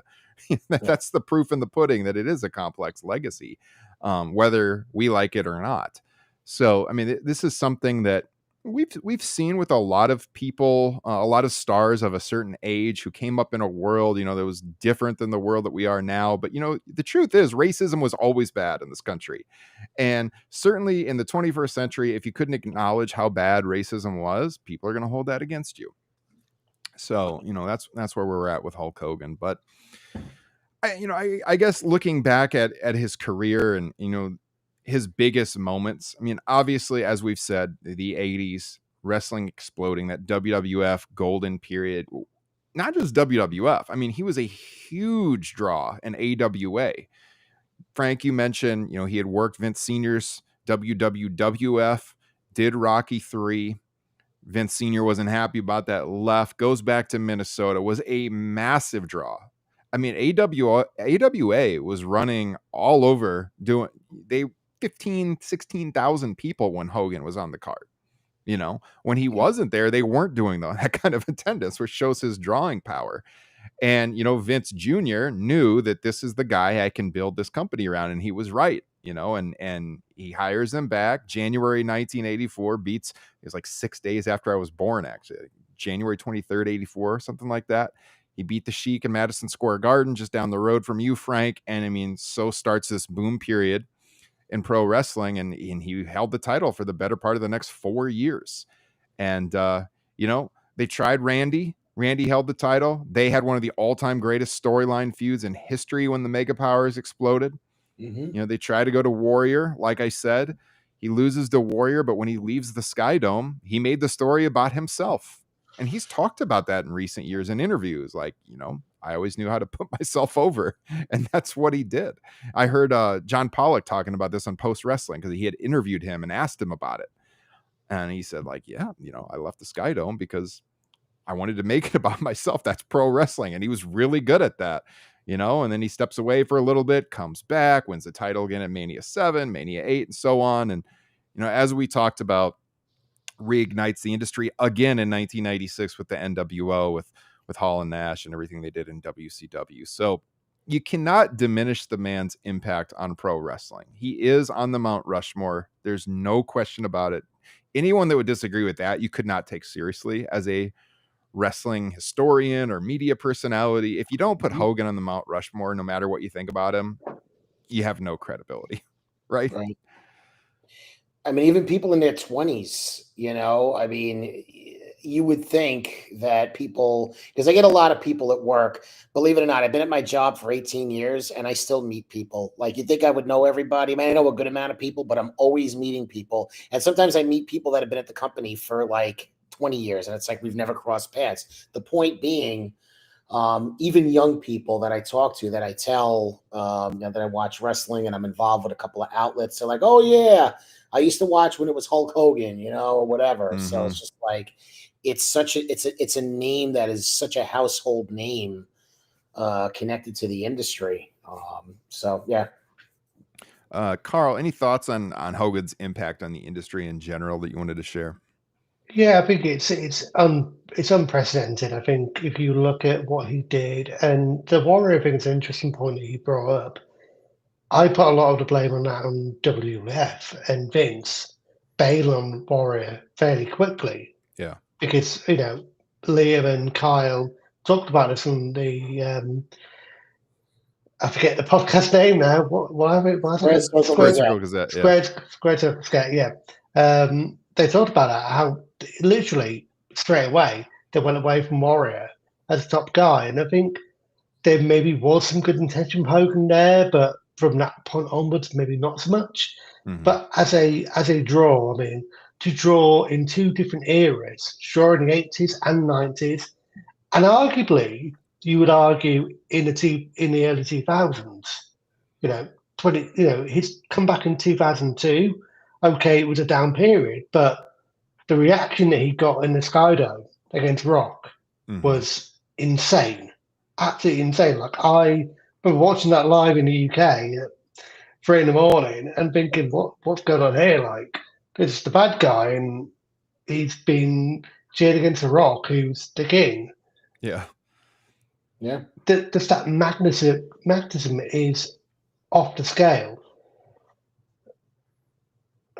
That's the proof in the pudding that it is a complex legacy, whether we like it or not. So, I mean, this is something that we've seen with a lot of people, a lot of stars of a certain age who came up in a world, that was different than the world that we are now. But, the truth is racism was always bad in this country. And certainly in the 21st century, if you couldn't acknowledge how bad racism was, people are going to hold that against you. So, that's where we're at with Hulk Hogan. But I guess looking back at his career and, his biggest moments, I mean, obviously, as we've said, the 80s, wrestling exploding, that WWF golden period, not just WWF. I mean, he was a huge draw in AWA. Frank, you mentioned, he had worked Vince Sr.'s WWF, did Rocky 3. Vince Sr. wasn't happy about that, left, goes back to Minnesota, was a massive draw. I mean, AWA was running all over, doing 16,000 people when Hogan was on the card. When he wasn't there, they weren't doing that kind of attendance, which shows his drawing power. And, Vince Jr. knew that this is the guy I can build this company around. And he was right, and he hires him back. January 1984 beats, it was like 6 days after I was born, actually, January 23rd, 84, something like that. He beat the Sheik in Madison Square Garden, just down the road from you, Frank. And I mean, so starts this boom period in pro wrestling. And he held the title for the better part of the next 4 years. And, they tried Randy. Randy held the title. They had one of the all-time greatest storyline feuds in history when the Mega Powers exploded. Mm-hmm. They try to go to Warrior. Like I said, he loses to Warrior, but when he leaves the Sky Dome, he made the story about himself. And he's talked about that in recent years in interviews. Like, I always knew how to put myself over. And that's what he did. I heard John Pollock talking about this on Post Wrestling because he had interviewed him and asked him about it. And he said, like, yeah, I left the Sky Dome because I wanted to make it about myself. That's pro wrestling. And he was really good at that, and then he steps away for a little bit, comes back, wins the title again at Mania 7, Mania 8, and so on. And, as we talked about, reignites the industry again in 1996 with the NWO, with Hall and Nash and everything they did in WCW. So you cannot diminish the man's impact on pro wrestling. He is on the Mount Rushmore. There's no question about it. Anyone that would disagree with that, you could not take seriously as a wrestling historian or media personality. If you don't put Hogan on the Mount Rushmore, no matter what you think about him, you have no credibility, right? Right. I mean, even people in their 20s, I mean, you would think that people, because I get a lot of people at work, believe it or not, I've been at my job for 18 years and I still meet people. Like, you think I would know everybody? I mean, I know a good amount of people, but I'm always meeting people. And sometimes I meet people that have been at the company for like 20 years and it's like we've never crossed paths. The point being, even young people that I talk to, that I tell that I watch wrestling and I'm involved with a couple of outlets, they're like, oh yeah, I used to watch when it was Hulk Hogan, or whatever. So it's just like, it's a name that is such a household name connected to the industry. So yeah. Carl, any thoughts on Hogan's impact on the industry in general that you wanted to share? Yeah, I think it's unprecedented. I think if you look at what he did, and the Warrior thing is an interesting point that he brought up. I put a lot of the blame on that on WF and Vince bail on Warrior fairly quickly. Yeah. Because, Liam and Kyle talked about this on the I forget the podcast name now. Why Squared Circle Gazette. Squared Circle Gazette, yeah. They talked about that, how literally straight away they went away from Warrior as a top guy. And I think there maybe was some good intention from Hogan there, but from that point onwards, maybe not so much. Mhm. But as a draw, I mean, to draw in two different eras, draw in the 80s and 90s, and arguably you would argue in the early 2000s, his comeback in 2002, okay, it was a down period, but the reaction that he got in the Skydome against Rock was insane, absolutely insane. Like, I remember watching that live in the UK at 3 a.m. and thinking, what's going on here? Like, it's the bad guy, and he's been cheered against the Rock, who's the king. Yeah. Yeah. Just that magnetism is off the scale.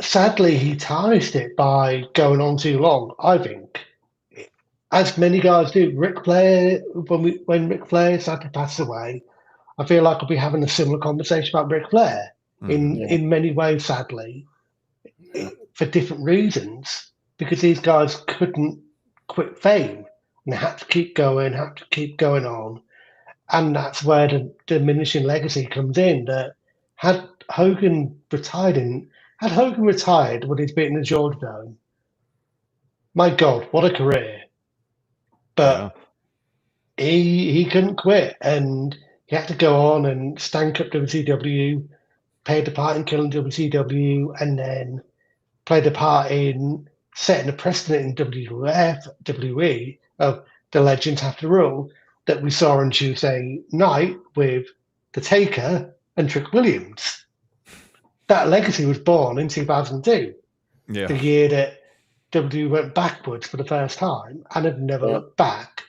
Sadly, he tarnished it by going on too long, I think. As many guys do. Ric Flair, when Ric Flair sadly passed away, I feel like we'll be having a similar conversation about Ric Flair in many ways, sadly, for different reasons, because these guys couldn't quit fame and they had to keep going on. And that's where the diminishing legacy comes in. That had Hogan retired when he's beaten the Georgia Dome, my God, what a career. But he couldn't quit, and he had to go on and stank up WCW, played the part in killing WCW, and then played the part in setting a precedent in WWE of the legends have to rule, that we saw on Tuesday night with The Taker and Trick Williams. That legacy was born in 2002, the year that WWE went backwards for the first time and have never looked back,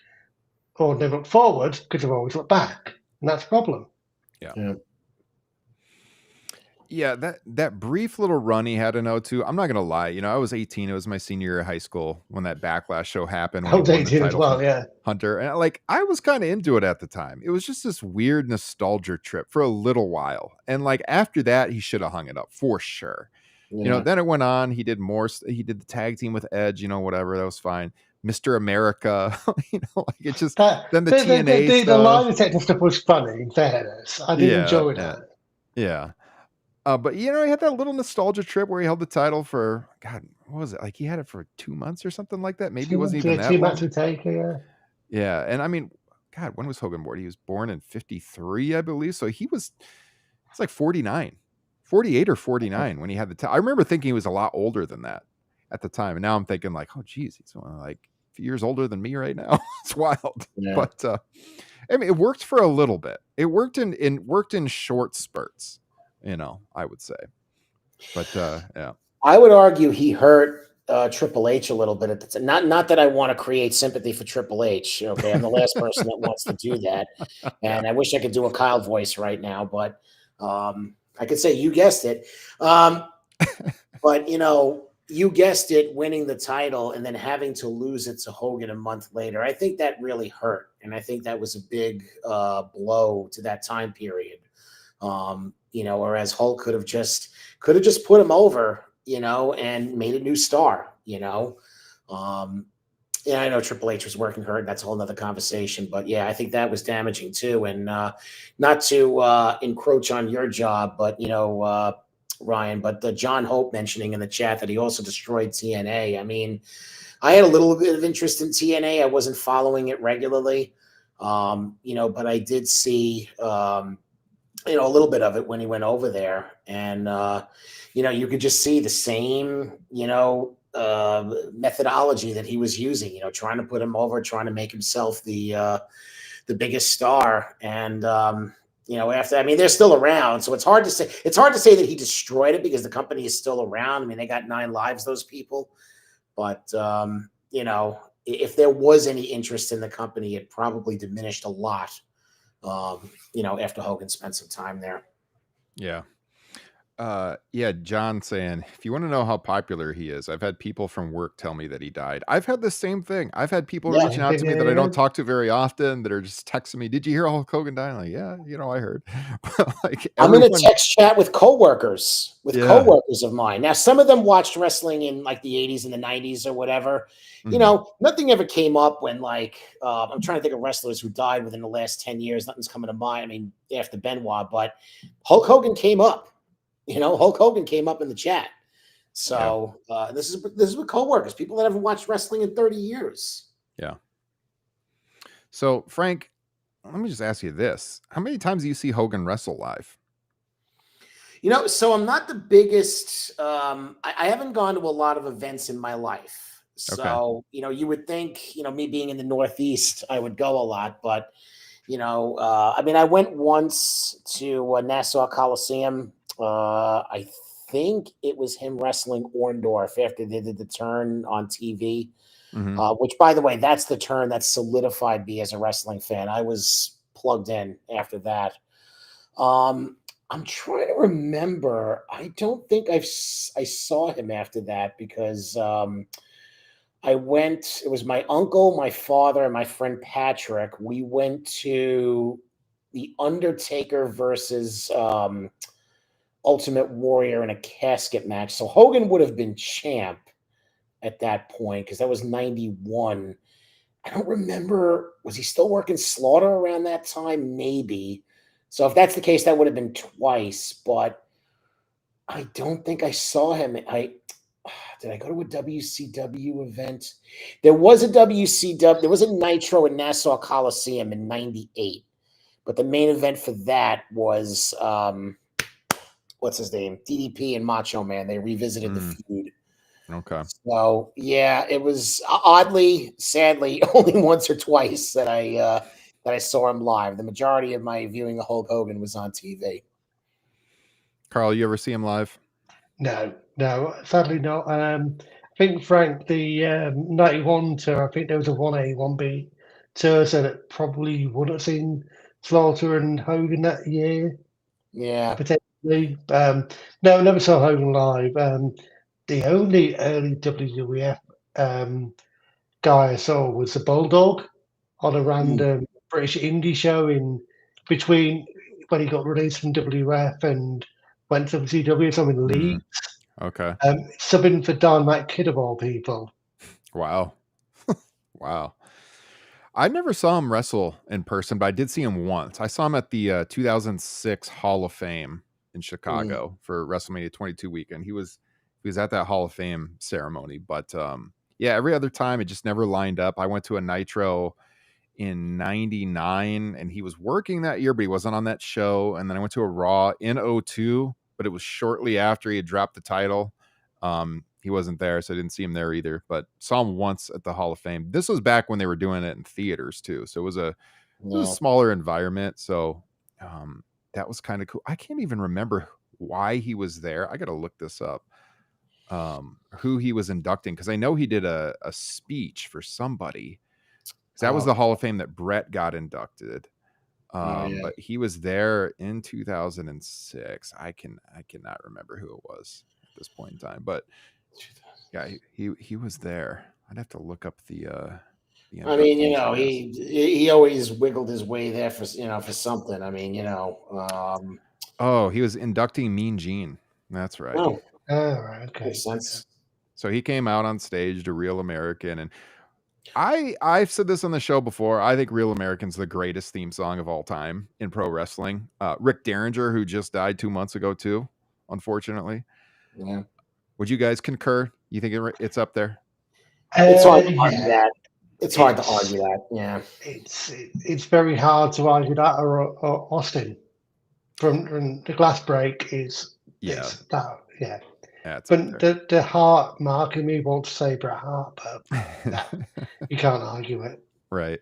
or never looked forward, because they've always looked back. And that's a problem. Yeah, that brief little run he had in 02, I'm not going to lie. I was 18. It was my senior year of high school when that Backlash show happened. I was 18 as well, yeah. Hunter. And I was kind of into it at the time. It was just this weird nostalgia trip for a little while. And after that, he should have hung it up for sure. Yeah. Then it went on. He did more. He did the tag team with Edge, whatever. That was fine. Mr. America, it just, then the TNA stuff. The lie detector stuff was funny, in fairness. I did enjoy that. Yeah. But he had that little nostalgia trip where he held the title for, God, what was it? He had it for 2 months or something like that. Maybe it wasn't even that 2 long. months to take, yeah. Yeah, and I mean, God, when was Hogan born? He was born in 53, I believe. So it's 49, 48 or 49 when he had the title. I remember thinking he was a lot older than that at the time, and now I'm thinking oh, geez, he's a few years older than me right now. It's wild, but I mean, it worked for a little bit. It worked in short spurts. I would say, but yeah, I would argue he hurt Triple H a little bit at the time. Not that I want to create sympathy for Triple H. Okay, I'm the last person that wants to do that, and I wish I could do a Kyle voice right now, but I could say you guessed it. But you guessed it, winning the title and then having to lose it to Hogan a month later. I think that really hurt, and I think that was a big blow to that time period. Whereas Hulk could have just put him over, and made a new star, Yeah, I know Triple H was working hard. That's a whole nother conversation. But yeah, I think that was damaging too. And not to encroach on your job, but Ryan, but John Hope mentioning in the chat that he also destroyed TNA. I mean, I had a little bit of interest in TNA. I wasn't following it regularly, but I did see, a little bit of it when he went over there. And, you could just see the same, methodology that he was using, trying to put him over, trying to make himself the biggest star. And, after, I mean, they're still around. So it's hard to say. It's hard to say that he destroyed it because the company is still around. I mean, they got 9 lives, those people. But, if there was any interest in the company, it probably diminished a lot, after Hogan spent some time there. Yeah. John saying, if you want to know how popular he is, I've had people from work tell me that he died. I've had the same thing. I've had people Yeah. reaching out to me that I don't talk to very often that are just texting me, did you hear Hulk Hogan died? I'm like, yeah, I heard. Like I'm in a text chat with coworkers, of mine. Now, some of them watched wrestling in like the 80s and the 90s or whatever. Nothing ever came up when I'm trying to think of wrestlers who died within the last 10 years. Nothing's coming to mind. I mean, after Benoit, but Hulk Hogan came up. Hulk Hogan came up in the chat. So this is with coworkers, people that haven't watched wrestling in 30 years. Yeah. So, Frank, let me just ask you this. How many times do you see Hogan wrestle live? So I'm not the biggest, I haven't gone to a lot of events in my life. So, you would think, me being in the Northeast, I would go a lot, but, I mean, I went once to Nassau Coliseum. I think it was him wrestling Orndorff after they did the turn on TV, which, by the way, that's the turn that solidified me as a wrestling fan. I was plugged in after that. I'm trying to remember. I don't think I saw him after that because I went. It was my uncle, my father, and my friend Patrick. We went to the Undertaker versus Ultimate Warrior in a casket match. So Hogan would have been champ at that point because that was 91. I don't remember. Was he still working Slaughter around that time? Maybe. So if that's the case, that would have been twice. But I don't think I saw him. Did I go to a WCW event? There was a WCW. There was a Nitro in Nassau Coliseum in 98. But the main event for that was what's his name? DDP and Macho Man. They revisited the feud. Okay. So yeah, it was oddly, sadly, only once or twice that I saw him live. The majority of my viewing of Hulk Hogan was on TV. Carl, you ever see him live? No, sadly not. I think Frank, the 91 tour, I think there was a 1A, 1B tour, so that probably wouldn't have seen Slaughter and Hogan that year. Yeah. Potentially. No, never saw Hogan live. The only early WWF guy I saw was the Bulldog on a random British indie show in between when he got released from WWF and went to WCW, so in Leeds. Okay. Subbing for Dynamite Kid of all people. Wow. Wow. I never saw him wrestle in person, but I did see him once. I saw him at the 2006 Hall of Fame in Chicago for WrestleMania 22 weekend. He was at that Hall of Fame ceremony, but every other time it just never lined up. I went to a Nitro in 99 and he was working that year, but he wasn't on that show. And then I went to a Raw in 02, but it was shortly after he had dropped the title. He wasn't there, so I didn't see him there either, but saw him once at the Hall of Fame. This was back when they were doing it in theaters too. So it was a smaller environment. So that was kind of cool. I can't even remember why he was there. I got to look this up. Who he was inducting, because I know he did a speech for somebody. That was the Hall of Fame that Brett got inducted. But he was there in 2006. I cannot remember who it was at this point in time, but yeah, he was there. I'd have to look up the I mean, he always wiggled his way there for something. I mean, he was inducting Mean Gene. That's right. Oh, right, okay. Makes sense. So he came out on stage to Real American, and I've said this on the show before. I think Real American's the greatest theme song of all time in pro wrestling. Rick Derringer, who just died 2 months ago too, unfortunately. Yeah. Would you guys concur? You think it's up there? It's hard to argue Yeah, that. It's hard to argue that. Yeah. it's very hard to argue that or Austin from the glass break is that yeah. That's But the heart mark in me wants to say Bret Hart, but you can't argue it. Right.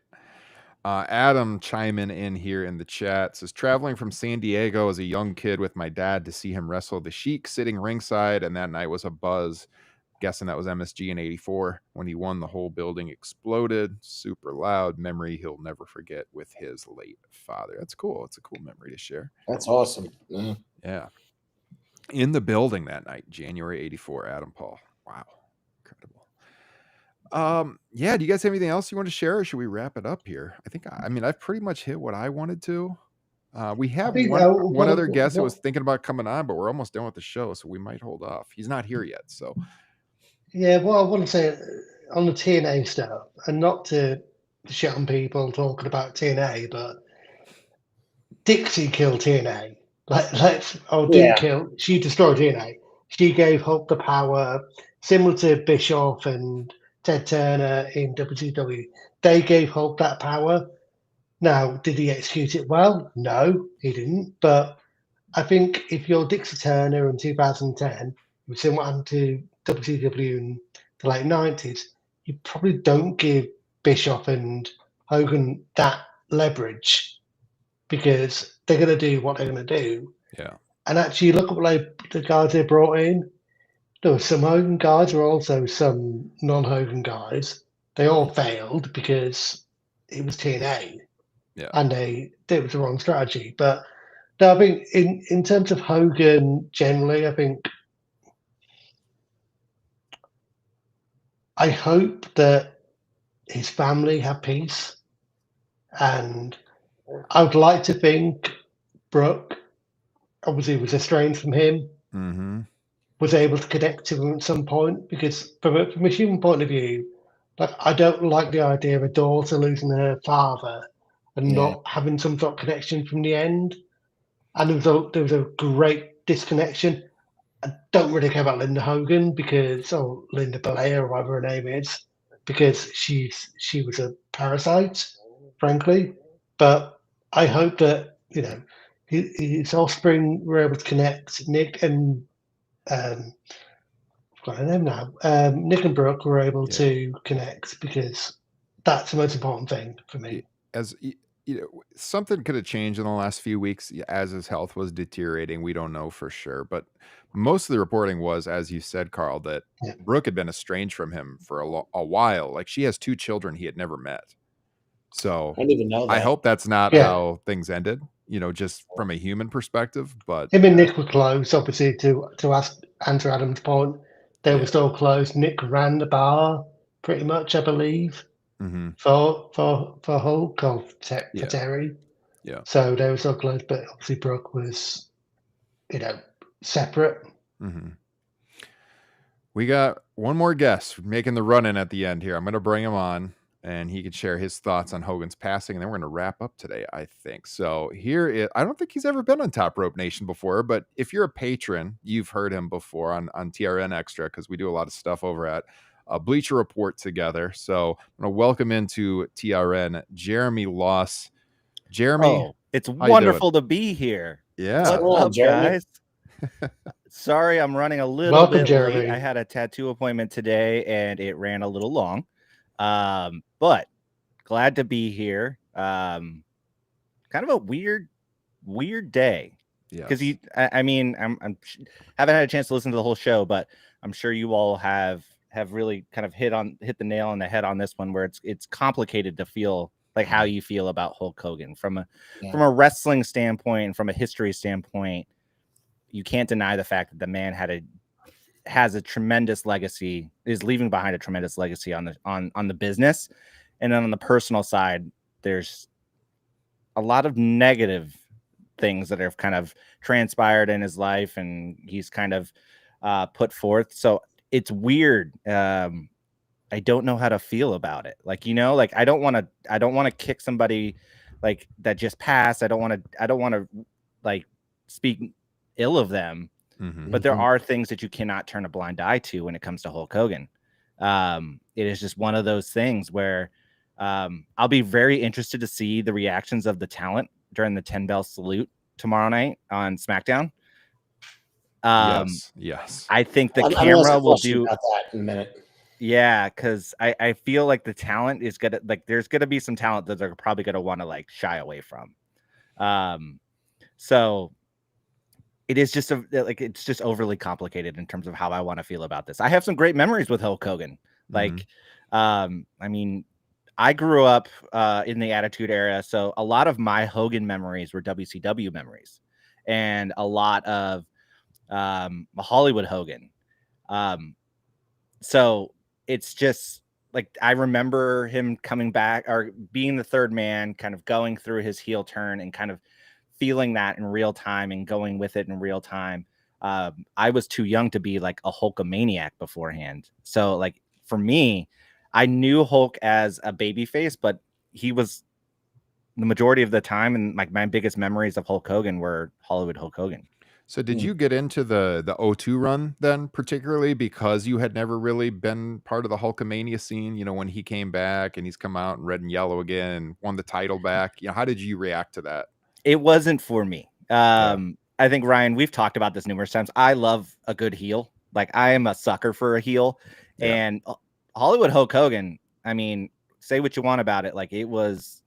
Adam chiming in here in the chat says, traveling from San Diego as a young kid with my dad to see him wrestle the Sheik sitting ringside, and that night was a buzz. Guessing that was MSG in '84 when he won. The whole building exploded. Super loud memory he'll never forget with his late father. That's cool. It's a cool memory to share. That's awesome. Yeah. In the building that night, January '84. Adam Paul. Wow, incredible. Yeah, do you guys have anything else you want to share, or should we wrap it up here? I mean, I've pretty much hit what I wanted to. We have one other guest who was thinking about coming on, but we're almost done with the show, so we might hold off. He's not here yet, so Yeah, well, I want to say on the TNA stuff, and not to shit on people talking about TNA, but Dixie killed TNA. She destroyed TNA. She gave Hulk the power, similar to Bischoff and Ted Turner in WCW. They gave Hulk that power. Now, did he execute it well? No, he didn't. But I think if you're Dixie Turner in 2010, you've seen what happened to WCW in the late 90s, you probably don't give Bischoff and Hogan that leverage because they're going to do what they're going to do. yeah. And actually, look at the guys they brought in. There were some Hogan guys, there were also some non-Hogan guys. They all failed because it was TNA. Yeah. And it was the wrong strategy. But no, I think in terms of Hogan generally, I hope that his family have peace. And I would like to think Brooke obviously was estranged from him, was able to connect to him at some point, because from a human point of view, like I don't like the idea of a daughter losing her father and not having some sort of connection from the end. And there was a great disconnection. I don't really care about Linda Hogan or Linda Bollea, or whatever her name is, because she was a parasite, frankly. But I hope that his offspring were able to connect. Nick and I've got her name now. Nick and Brooke were able to connect, because that's the most important thing for me. As something could have changed in the last few weeks as his health was deteriorating. We don't know for sure, but most of the reporting was, as you said, Carl, that Brooke had been estranged from him for a while. Like, she has 2 children he had never met. So I didn't even know that. I hope that's not how things ended, just from a human perspective. But him and Nick were close, obviously, to answer Adam's point. They were still close. Nick ran the bar pretty much, I believe, for Hulk or for Terry. Yeah. So they were so close, but obviously Brooke was, separate. We got one more guest making the run-in at the end here. I'm going to bring him on, and he could share his thoughts on Hogan's passing, and then we're going to wrap up today, I think. So I don't think he's ever been on Top Rope Nation before, but if you're a patron, you've heard him before on TRN Extra, because we do a lot of stuff over at Bleacher Report together. So I'm going to welcome into TRN Jeremy Loss. Jeremy, it's wonderful to be here. Yeah. What's up, guys? Sorry, I'm running a little bit late. I had a tattoo appointment today, and it ran a little long. But glad to be here. Kind of a weird day. Because I haven't had a chance to listen to the whole show, but I'm sure you all have really kind of hit the nail on the head on this one, where it's complicated to feel like how you feel about Hulk Hogan from a wrestling standpoint and from a history standpoint. You can't deny the fact that the man has a tremendous legacy, is leaving behind a tremendous legacy on the business. And then on the personal side, there's a lot of negative things that have kind of transpired in his life, and he's kind of put forth. So it's weird I don't know how to feel about it. Like, like I don't want to kick somebody like that just passed. I don't want to like speak ill of them, but there are things that you cannot turn a blind eye to when it comes to Hulk Hogan. It is just one of those things where I'll be very interested to see the reactions of the talent during the 10 bell salute tomorrow night on SmackDown. Yes. I think the camera will do about that in a minute. Yeah, because I feel like the talent is gonna there's gonna be some talent that they're probably gonna want to like shy away from. So it is just it's just overly complicated in terms of how I want to feel about this. I have some great memories with Hulk Hogan. Like, I mean, I grew up in the Attitude Era, so a lot of my Hogan memories were WCW memories, and a lot of Hollywood Hogan. So it's just like I remember him coming back or being the third man, kind of going through his heel turn and kind of feeling that in real time and going with it in real time. I was too young to be like a Hulkamaniac beforehand. So like for me, I knew Hulk as a babyface, but he was the majority of the time. And like my biggest memories of Hulk Hogan were Hollywood Hulk Hogan. So did you get into the O2 run then, particularly because you had never really been part of the Hulkamania scene? When he came back and he's come out in red and yellow again and won the title back. How did you react to that? It wasn't for me. I think, Ryan, we've talked about this numerous times. I love a good heel. Like I am a sucker for a heel. And Hollywood Hulk Hogan, I mean, say what you want about it. Like it was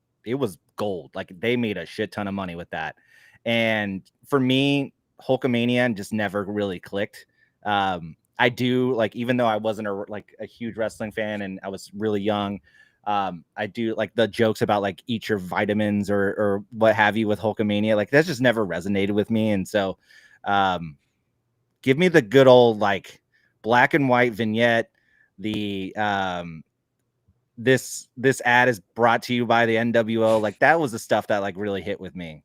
gold. Like they made a shit ton of money with that. And for me, Hulkamania just never really clicked. I do like, even though I wasn't a huge wrestling fan and I was really young, I do like the jokes about like eat your vitamins or what have you with Hulkamania. Like that's just never resonated with me. And so give me the good old like black and white vignette. The this ad is brought to you by the NWO. Like that was the stuff that like really hit with me.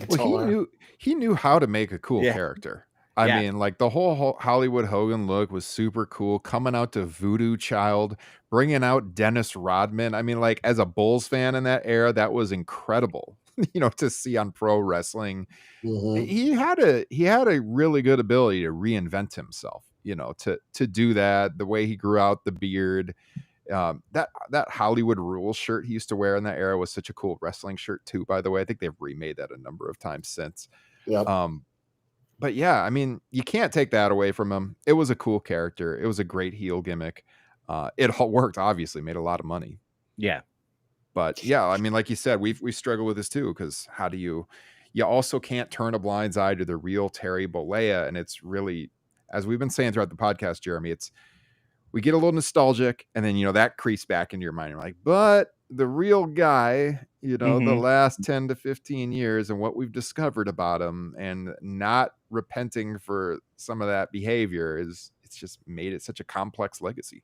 Well, he knew how to make a cool character. I mean, like the whole Hollywood Hogan look was super cool. Coming out to Voodoo Child, bringing out Dennis Rodman. I mean, like as a Bulls fan in that era, that was incredible. To see on pro wrestling. He had a really good ability to reinvent himself. To do that, the way he grew out the beard. That Hollywood Rules shirt he used to wear in that era was such a cool wrestling shirt too, by the way. I think they've remade that a number of times since. But yeah, I mean, you can't take that away from him. It was a cool character. It was a great heel gimmick. It worked, obviously, made a lot of money. Yeah. But yeah, I mean, like you said, we struggle with this too, because how do you also can't turn a blind eye to the real Terry Bollea. And it's really, as we've been saying throughout the podcast, Jeremy, we get a little nostalgic and then, that creeps back into your mind. You're like, but the real guy, the last 10 to 15 years and what we've discovered about him and not repenting for some of that behavior it's just made it such a complex legacy.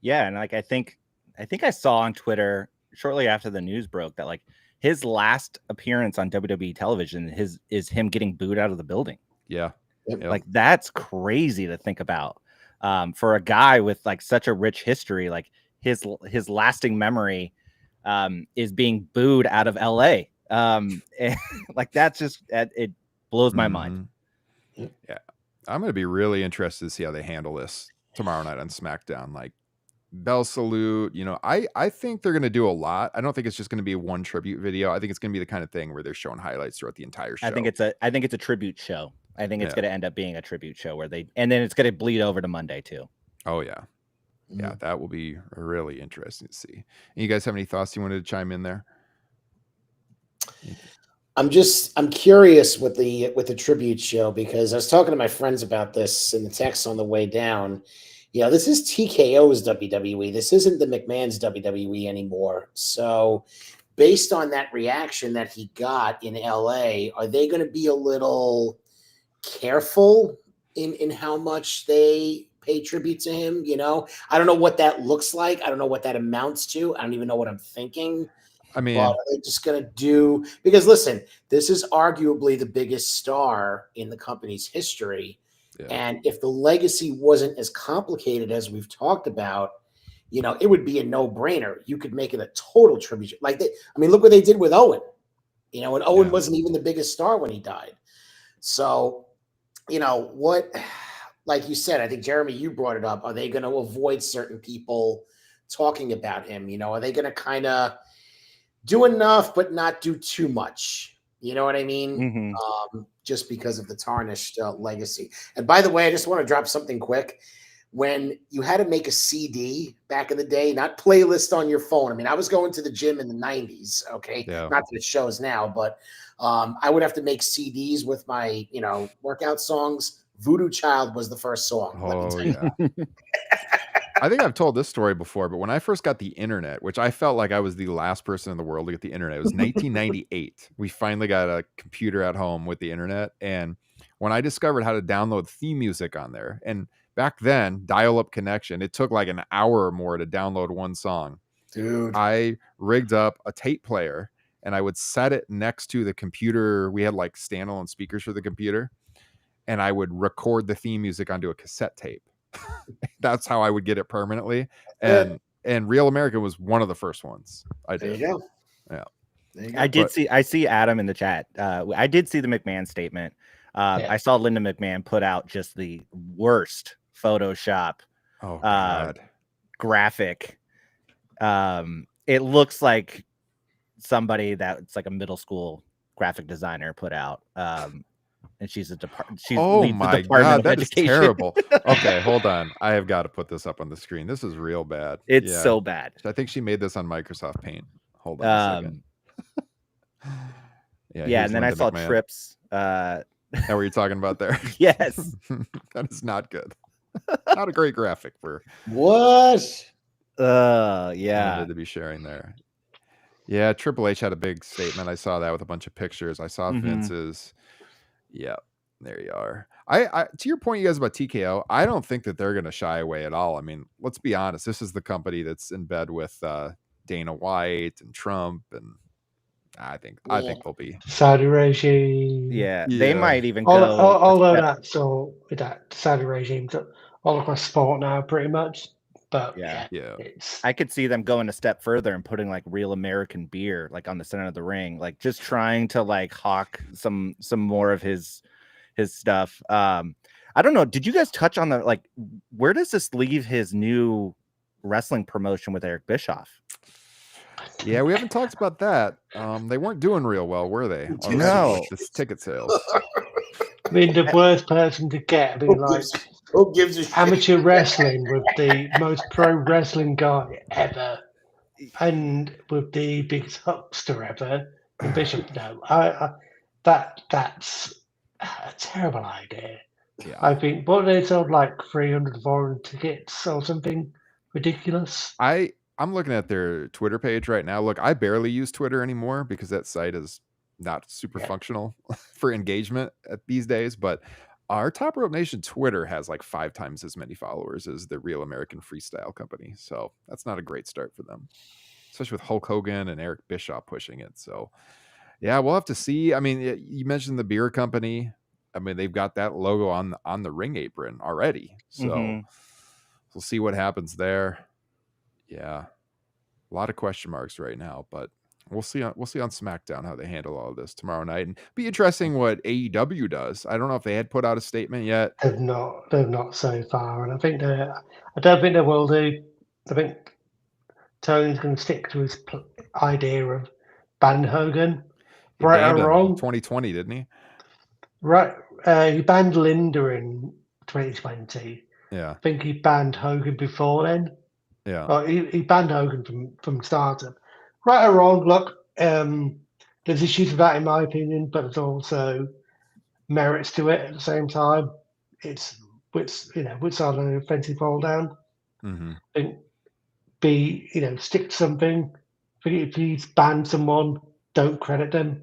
Yeah. And like, I think I saw on Twitter shortly after the news broke that like his last appearance on WWE television is him getting booed out of the building. Yeah. Like that's crazy to think about. For a guy with like such a rich history, like his lasting memory is being booed out of LA. And, like that's just it blows my mind. Yeah, I'm gonna be really interested to see how they handle this tomorrow night on SmackDown. Like bell salute, I think they're gonna do a lot. I don't think it's just gonna be one tribute video. I think it's gonna be the kind of thing where they're showing highlights throughout the entire show. I think it's a tribute show. I think it's going to end up being a tribute show and then it's going to bleed over to Monday too. Oh yeah. Yeah. That will be really interesting to see. And you guys have any thoughts you wanted to chime in there? I'm curious with the tribute show, because I was talking to my friends about this in the text on the way down. This is TKO's WWE. This isn't the McMahon's WWE anymore. So based on that reaction that he got in LA, are they going to be a little careful in how much they pay tribute to him? I don't know what that looks like. I don't know what that amounts to. I don't even know what I'm thinking. I mean, are they just going to do, because listen, this is arguably the biggest star in the company's history. Yeah. And if the legacy wasn't as complicated as we've talked about, it would be a no-brainer. You could make it a total tribute. Look what they did with Owen. And Owen wasn't even the biggest star when he died. So, what, like you said, I think, Jeremy, you brought it up. Are they going to avoid certain people talking about him? Are they going to kind of do enough but not do too much? You know what I mean? Just because of the Tarnished legacy. And by the way, I just want to drop something quick. When you had to make a CD back in the day, not playlist on your phone. I was going to the gym in the 90s, okay? Yeah. Not that it shows now, but I would have to make CDs with my, workout songs. Voodoo Child was the first song. Oh, yeah. I think I've told this story before, but when I first got the internet, which I felt like I was the last person in the world to get the internet, it was 1998. We finally got a computer at home with the internet. And when I discovered how to download theme music on there, and back then, dial-up connection, it took like an hour or more to download one song. Dude. I rigged up a tape player and I would set it next to the computer. We had like standalone speakers for the computer, and I would record the theme music onto a cassette tape. That's how I would get it permanently. And Real America was one of the first ones I did. There you go. Yeah. There you go. I see Adam in the chat. I did see the McMahon statement. I saw Linda McMahon put out just the worst Photoshop graphic. It looks like somebody that's like a middle school graphic designer put out. And she's leads the Department of that Education. is terrible. Okay, hold on. I have got to put this up on the screen. This is real bad. It's so bad. I think she made this on Microsoft Paint. Hold on a second. And then I saw McMahon. Trips. That what you're talking about there? Yes. That is not good. Not a great graphic for what? To be sharing there. Yeah, Triple H had a big statement. I saw that with a bunch of pictures. I saw Vince's. Yeah, there you are. I to your point, you guys, about TKO, I don't think that they're going to shy away at all. Let's be honest. This is the company that's in bed with Dana White and Trump, and I think they'll be Saudi regime. Yeah, they might even go. Although that Saudi regime's all across sport now, pretty much. But yeah, I could see them going a step further and putting like Real American beer like on the center of the ring, like just trying to like hawk some more of his stuff. I don't know. Did you guys touch on where does this leave his new wrestling promotion with Eric Bischoff? Yeah, we haven't talked about that. They weren't doing real well, were they? No, this ticket sales. The worst person to get. Who gives a shit? Amateur wrestling with the most pro wrestling guy ever, and with the biggest Hulkster ever, and Bishop. No, that's a terrible idea. Yeah. I think what they sold like 300, 400 tickets or something ridiculous. I'm looking at their Twitter page right now. Look, I barely use Twitter anymore because that site is not super functional for engagement these days, but our Top Rope Nation Twitter has like 5 times as many followers as the Real American Freestyle company. So that's not a great start for them, especially with Hulk Hogan and Eric Bischoff pushing it. So yeah, we'll have to see. You mentioned the beer company. They've got that logo on the ring apron already. So we'll see what happens there. Yeah. A lot of question marks right now, but we'll see on SmackDown how they handle all of this tomorrow night, and be interesting what AEW does. I don't know if they had put out a statement yet. They've not so far, and I don't think they will do. I think Tony's going to stick to his idea of banning Hogan. Right or wrong? 2020, didn't he? Right. He banned Linda in 2020. Yeah. I think he banned Hogan before then. Yeah. Oh, he banned Hogan from Stardom. Right or wrong, look, there's issues with that in my opinion, but there's also merits to it at the same time. It's which side of the fence you fall down. And stick to something. If he's banned someone, don't credit them.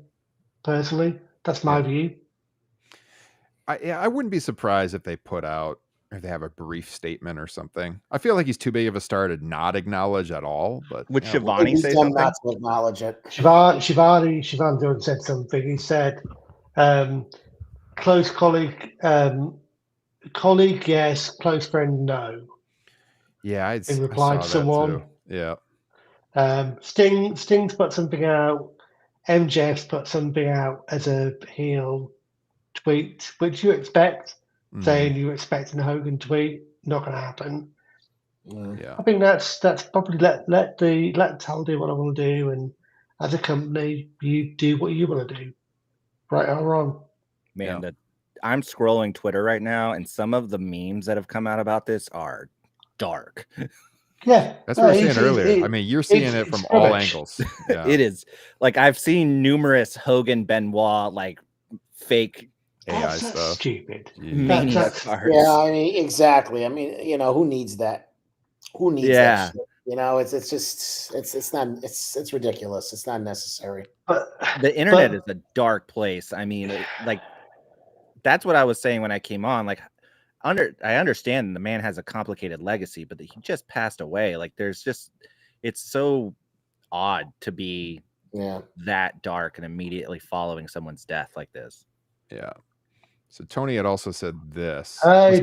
Personally, that's my view. I wouldn't be surprised if they have a brief statement or something. I feel like he's too big of a star to not acknowledge at all. But would Shivani say something? Not to acknowledge it. Shivani Jordan said something. He said, "Close colleague, yes. Close friend, no." Yeah, I replied saw to someone. That too. Yeah. Sting's put something out. MJF's put something out as a heel tweet, which you expect, saying you're expecting a Hogan tweet. Not going to happen. Yeah. I think that's probably let Tal do what I want to do, and as a company, you do what you want to do, right or wrong. Man, I'm scrolling Twitter right now, and some of the memes that have come out about this are dark. Yeah, that's what we were saying earlier. I mean, you're seeing it from all angles. Yeah. It is like I've seen numerous Hogan Benoit like fake AI stuff. Stupid. That's yeah, I mean, exactly. I mean, who needs that? Who needs that shit? It's ridiculous. It's not necessary. But the internet is a dark place. I mean, that's what I was saying when I came on. Like, I understand the man has a complicated legacy, but he just passed away. Like, it's so odd to be that dark and immediately following someone's death like this. Yeah. So Tony had also said this. I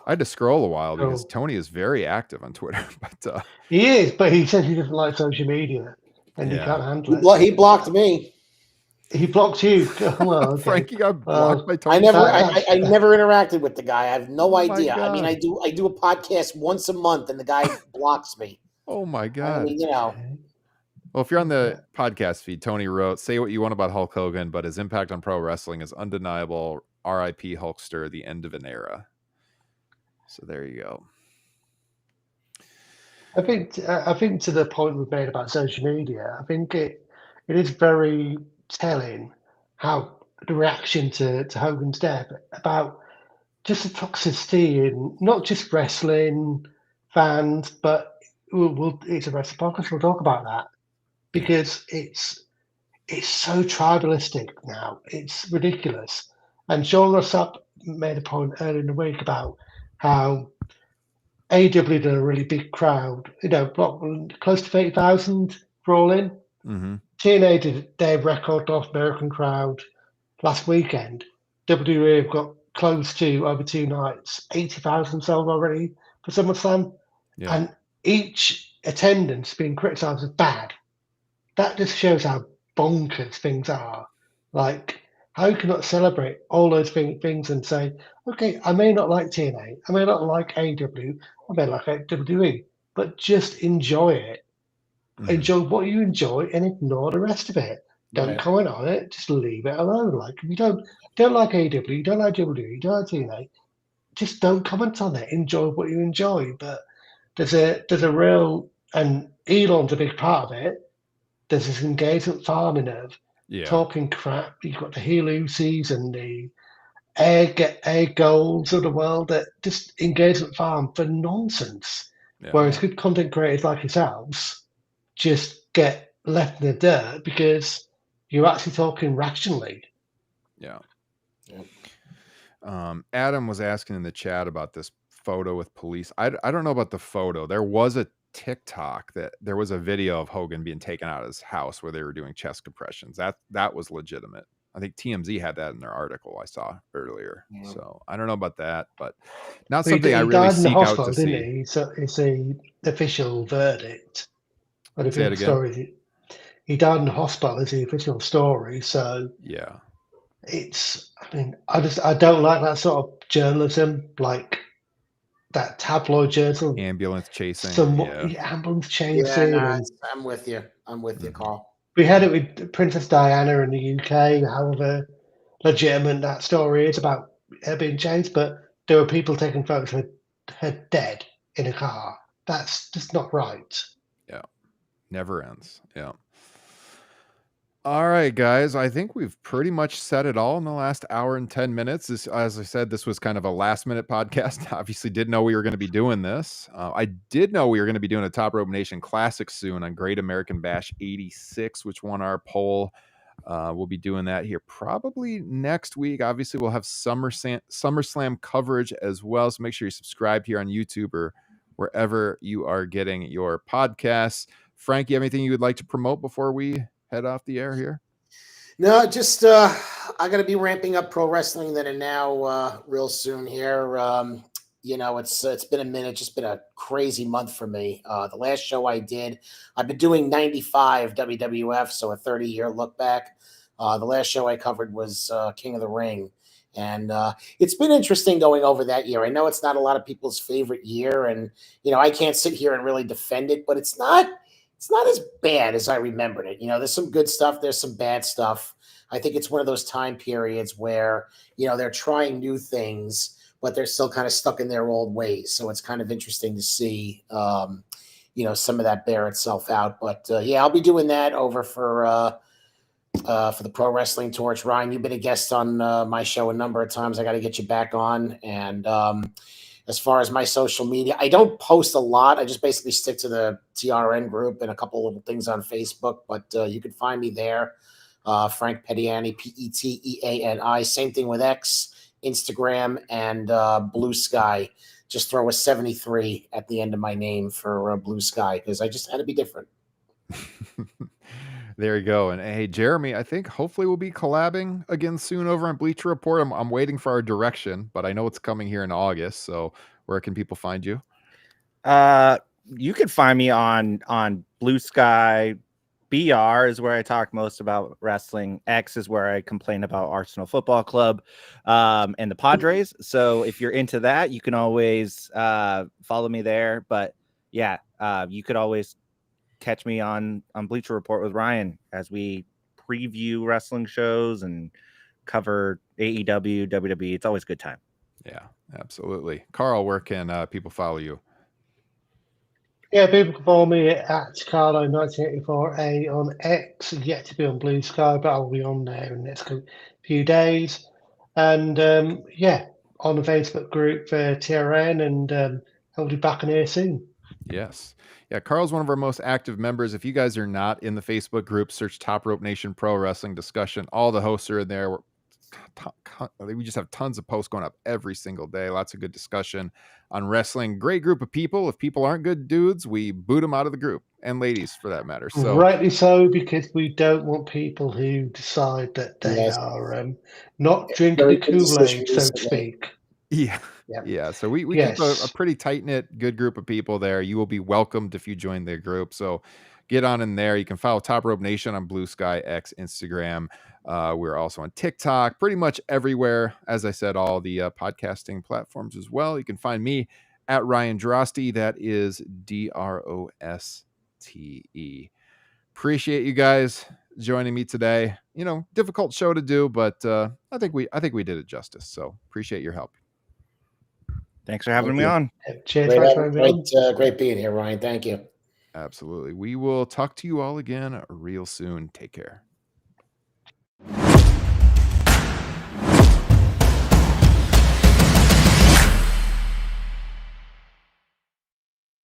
had to scroll a while because Tony is very active on Twitter. But he is, but he says he doesn't like social media and he can't handle it. He blocked me. He blocked you. Well, okay. Frankie got blocked by Tony. I never interacted with the guy. I have no idea. I mean, I do a podcast once a month, and the guy blocks me. Oh my God! I mean, Well, if you're on the podcast feed, Tony wrote, "Say what you want about Hulk Hogan, but his impact on pro wrestling is undeniable. R.I.P. Hulkster, the end of an era." So there you go. I think to the point we've made about social media, I think it is very telling how the reaction to Hogan's death about just the toxicity in not just wrestling fans, but it's a wrestling podcast. We'll talk about that because it's so tribalistic now. It's ridiculous. And Sean Rossap made a point earlier in the week about how AEW did a really big crowd, close to 30,000 for All In. Mm-hmm. TNA did their record North American crowd last weekend. WWE have got close to, over 2 nights, 80,000 sold already for SummerSlam. Yeah. And each attendance being criticised as bad. That just shows how bonkers things are. Like, how you cannot celebrate all those things and say, okay, I may not like TNA, I may not like AEW, I may like WWE, but just enjoy it. Mm-hmm. Enjoy what you enjoy and ignore the rest of it. Don't comment on it, just leave it alone. Like, if you don't like AEW, you don't like WWE, you don't like TNA, just don't comment on it. Enjoy what you enjoy. But there's a real, and Elon's a big part of it, there's this engagement farming of talking crap. You've got the Helucies and the air golds of the world that just engagement farm for nonsense. Yeah. Whereas good content creators like yourselves just get left in the dirt because you're actually talking rationally. Yeah. Adam was asking in the chat about this photo with police. I don't know about the photo. There was a TikTok that there was a video of Hogan being taken out of his house where they were doing chest compressions. That was legitimate. I think TMZ had that in their article I saw earlier. Yeah. So I don't know about that, but not something I really seek out to see. So it's a official verdict. Say it again. Story. He died in the hospital is the official story. So yeah, I don't like that sort of journalism, like that tabloid journalism. Ambulance chasing. Ambulance chasing. Yeah, I'm with you. Carl. We had it with Princess Diana in the UK, however legitimate that story is about her being chased, but there were people taking photos of her dead in a car. That's just not right. Yeah. Never ends. Yeah. All right, guys. I think we've pretty much said it all in the last hour and 10 minutes. This, as I said, this was kind of a last-minute podcast. Obviously, didn't know we were going to be doing this. I did know we were going to be doing a Top Rope Nation Classic soon on Great American Bash 86, which won our poll. We'll be doing that here probably next week. Obviously, we'll have SummerSlam coverage as well, so make sure you subscribe here on YouTube or wherever you are getting your podcasts. Frank, you have anything you would like to promote before we head off the air here? No, just I got to be ramping up pro wrestling that are now real soon here. it's been a minute, just been a crazy month for me. The last show I did, I've been doing 95 WWF, so a 30-year look back. The last show I covered was King of the Ring. And it's been interesting going over that year. I know it's not a lot of people's favorite year, and I can't sit here and really defend it, but it's not as bad as I remembered it. There's some good stuff, there's some bad stuff. I think it's one of those time periods where they're trying new things, but they're still kind of stuck in their old ways. So it's kind of interesting to see some of that bear itself out. But I'll be doing that over for the Pro Wrestling Torch. Ryan, you've been a guest on my show a number of times. I got to get you back on. And as far as my social media, I don't post a lot. I just basically stick to the TRN group and a couple of little things on Facebook. But you can find me there. Frank Pettiani, Peteani. Same thing with X, Instagram, and BlueSky. Just throw a 73 at the end of my name for BlueSky because I just had to be different. There you go. And hey, Jeremy, I think hopefully we'll be collabing again soon over on Bleacher Report. I'm waiting for our direction, but I know it's coming here in August. So where can people find you? You can find me on BlueSky. BR is where I talk most about wrestling. X is where I complain about Arsenal Football Club and the Padres. So if you're into that, you can always follow me there. But yeah, you could always catch me on Bleacher Report with Ryan as we preview wrestling shows and cover AEW, WWE. It's always a good time. Yeah, absolutely. Carl, where can people follow you? Yeah, people can follow me at Carlo1984A on X. Yet to be on BlueSky, but I'll be on there in the next few days. And on the Facebook group for TRN, and I'll be back on here soon. Yes. Yeah, Carl's one of our most active members. If you guys are not in the Facebook group, search Top Rope Nation Pro Wrestling Discussion. All the hosts are in there. We just have tons of posts going up every single day. Lots of good discussion on wrestling. Great group of people. If people aren't good dudes, we boot them out of the group, and ladies for that matter. So rightly so, because we don't want people who decide that they are not drinking the Kool-Aid, so to speak. Yeah. So we keep a pretty tight-knit, good group of people there. You will be welcomed if you join the group. So get on in there. You can follow Top Rope Nation on BlueSky, X, Instagram. We're also on TikTok, pretty much everywhere. As I said, all the podcasting platforms as well. You can find me at Ryan Drosty. That is Droste. Appreciate you guys joining me today. Difficult show to do, but I think we did it justice. So appreciate your help. Thanks for having me on. Cheers. Great being here, Ryan. Thank you. Absolutely. We will talk to you all again real soon. Take care.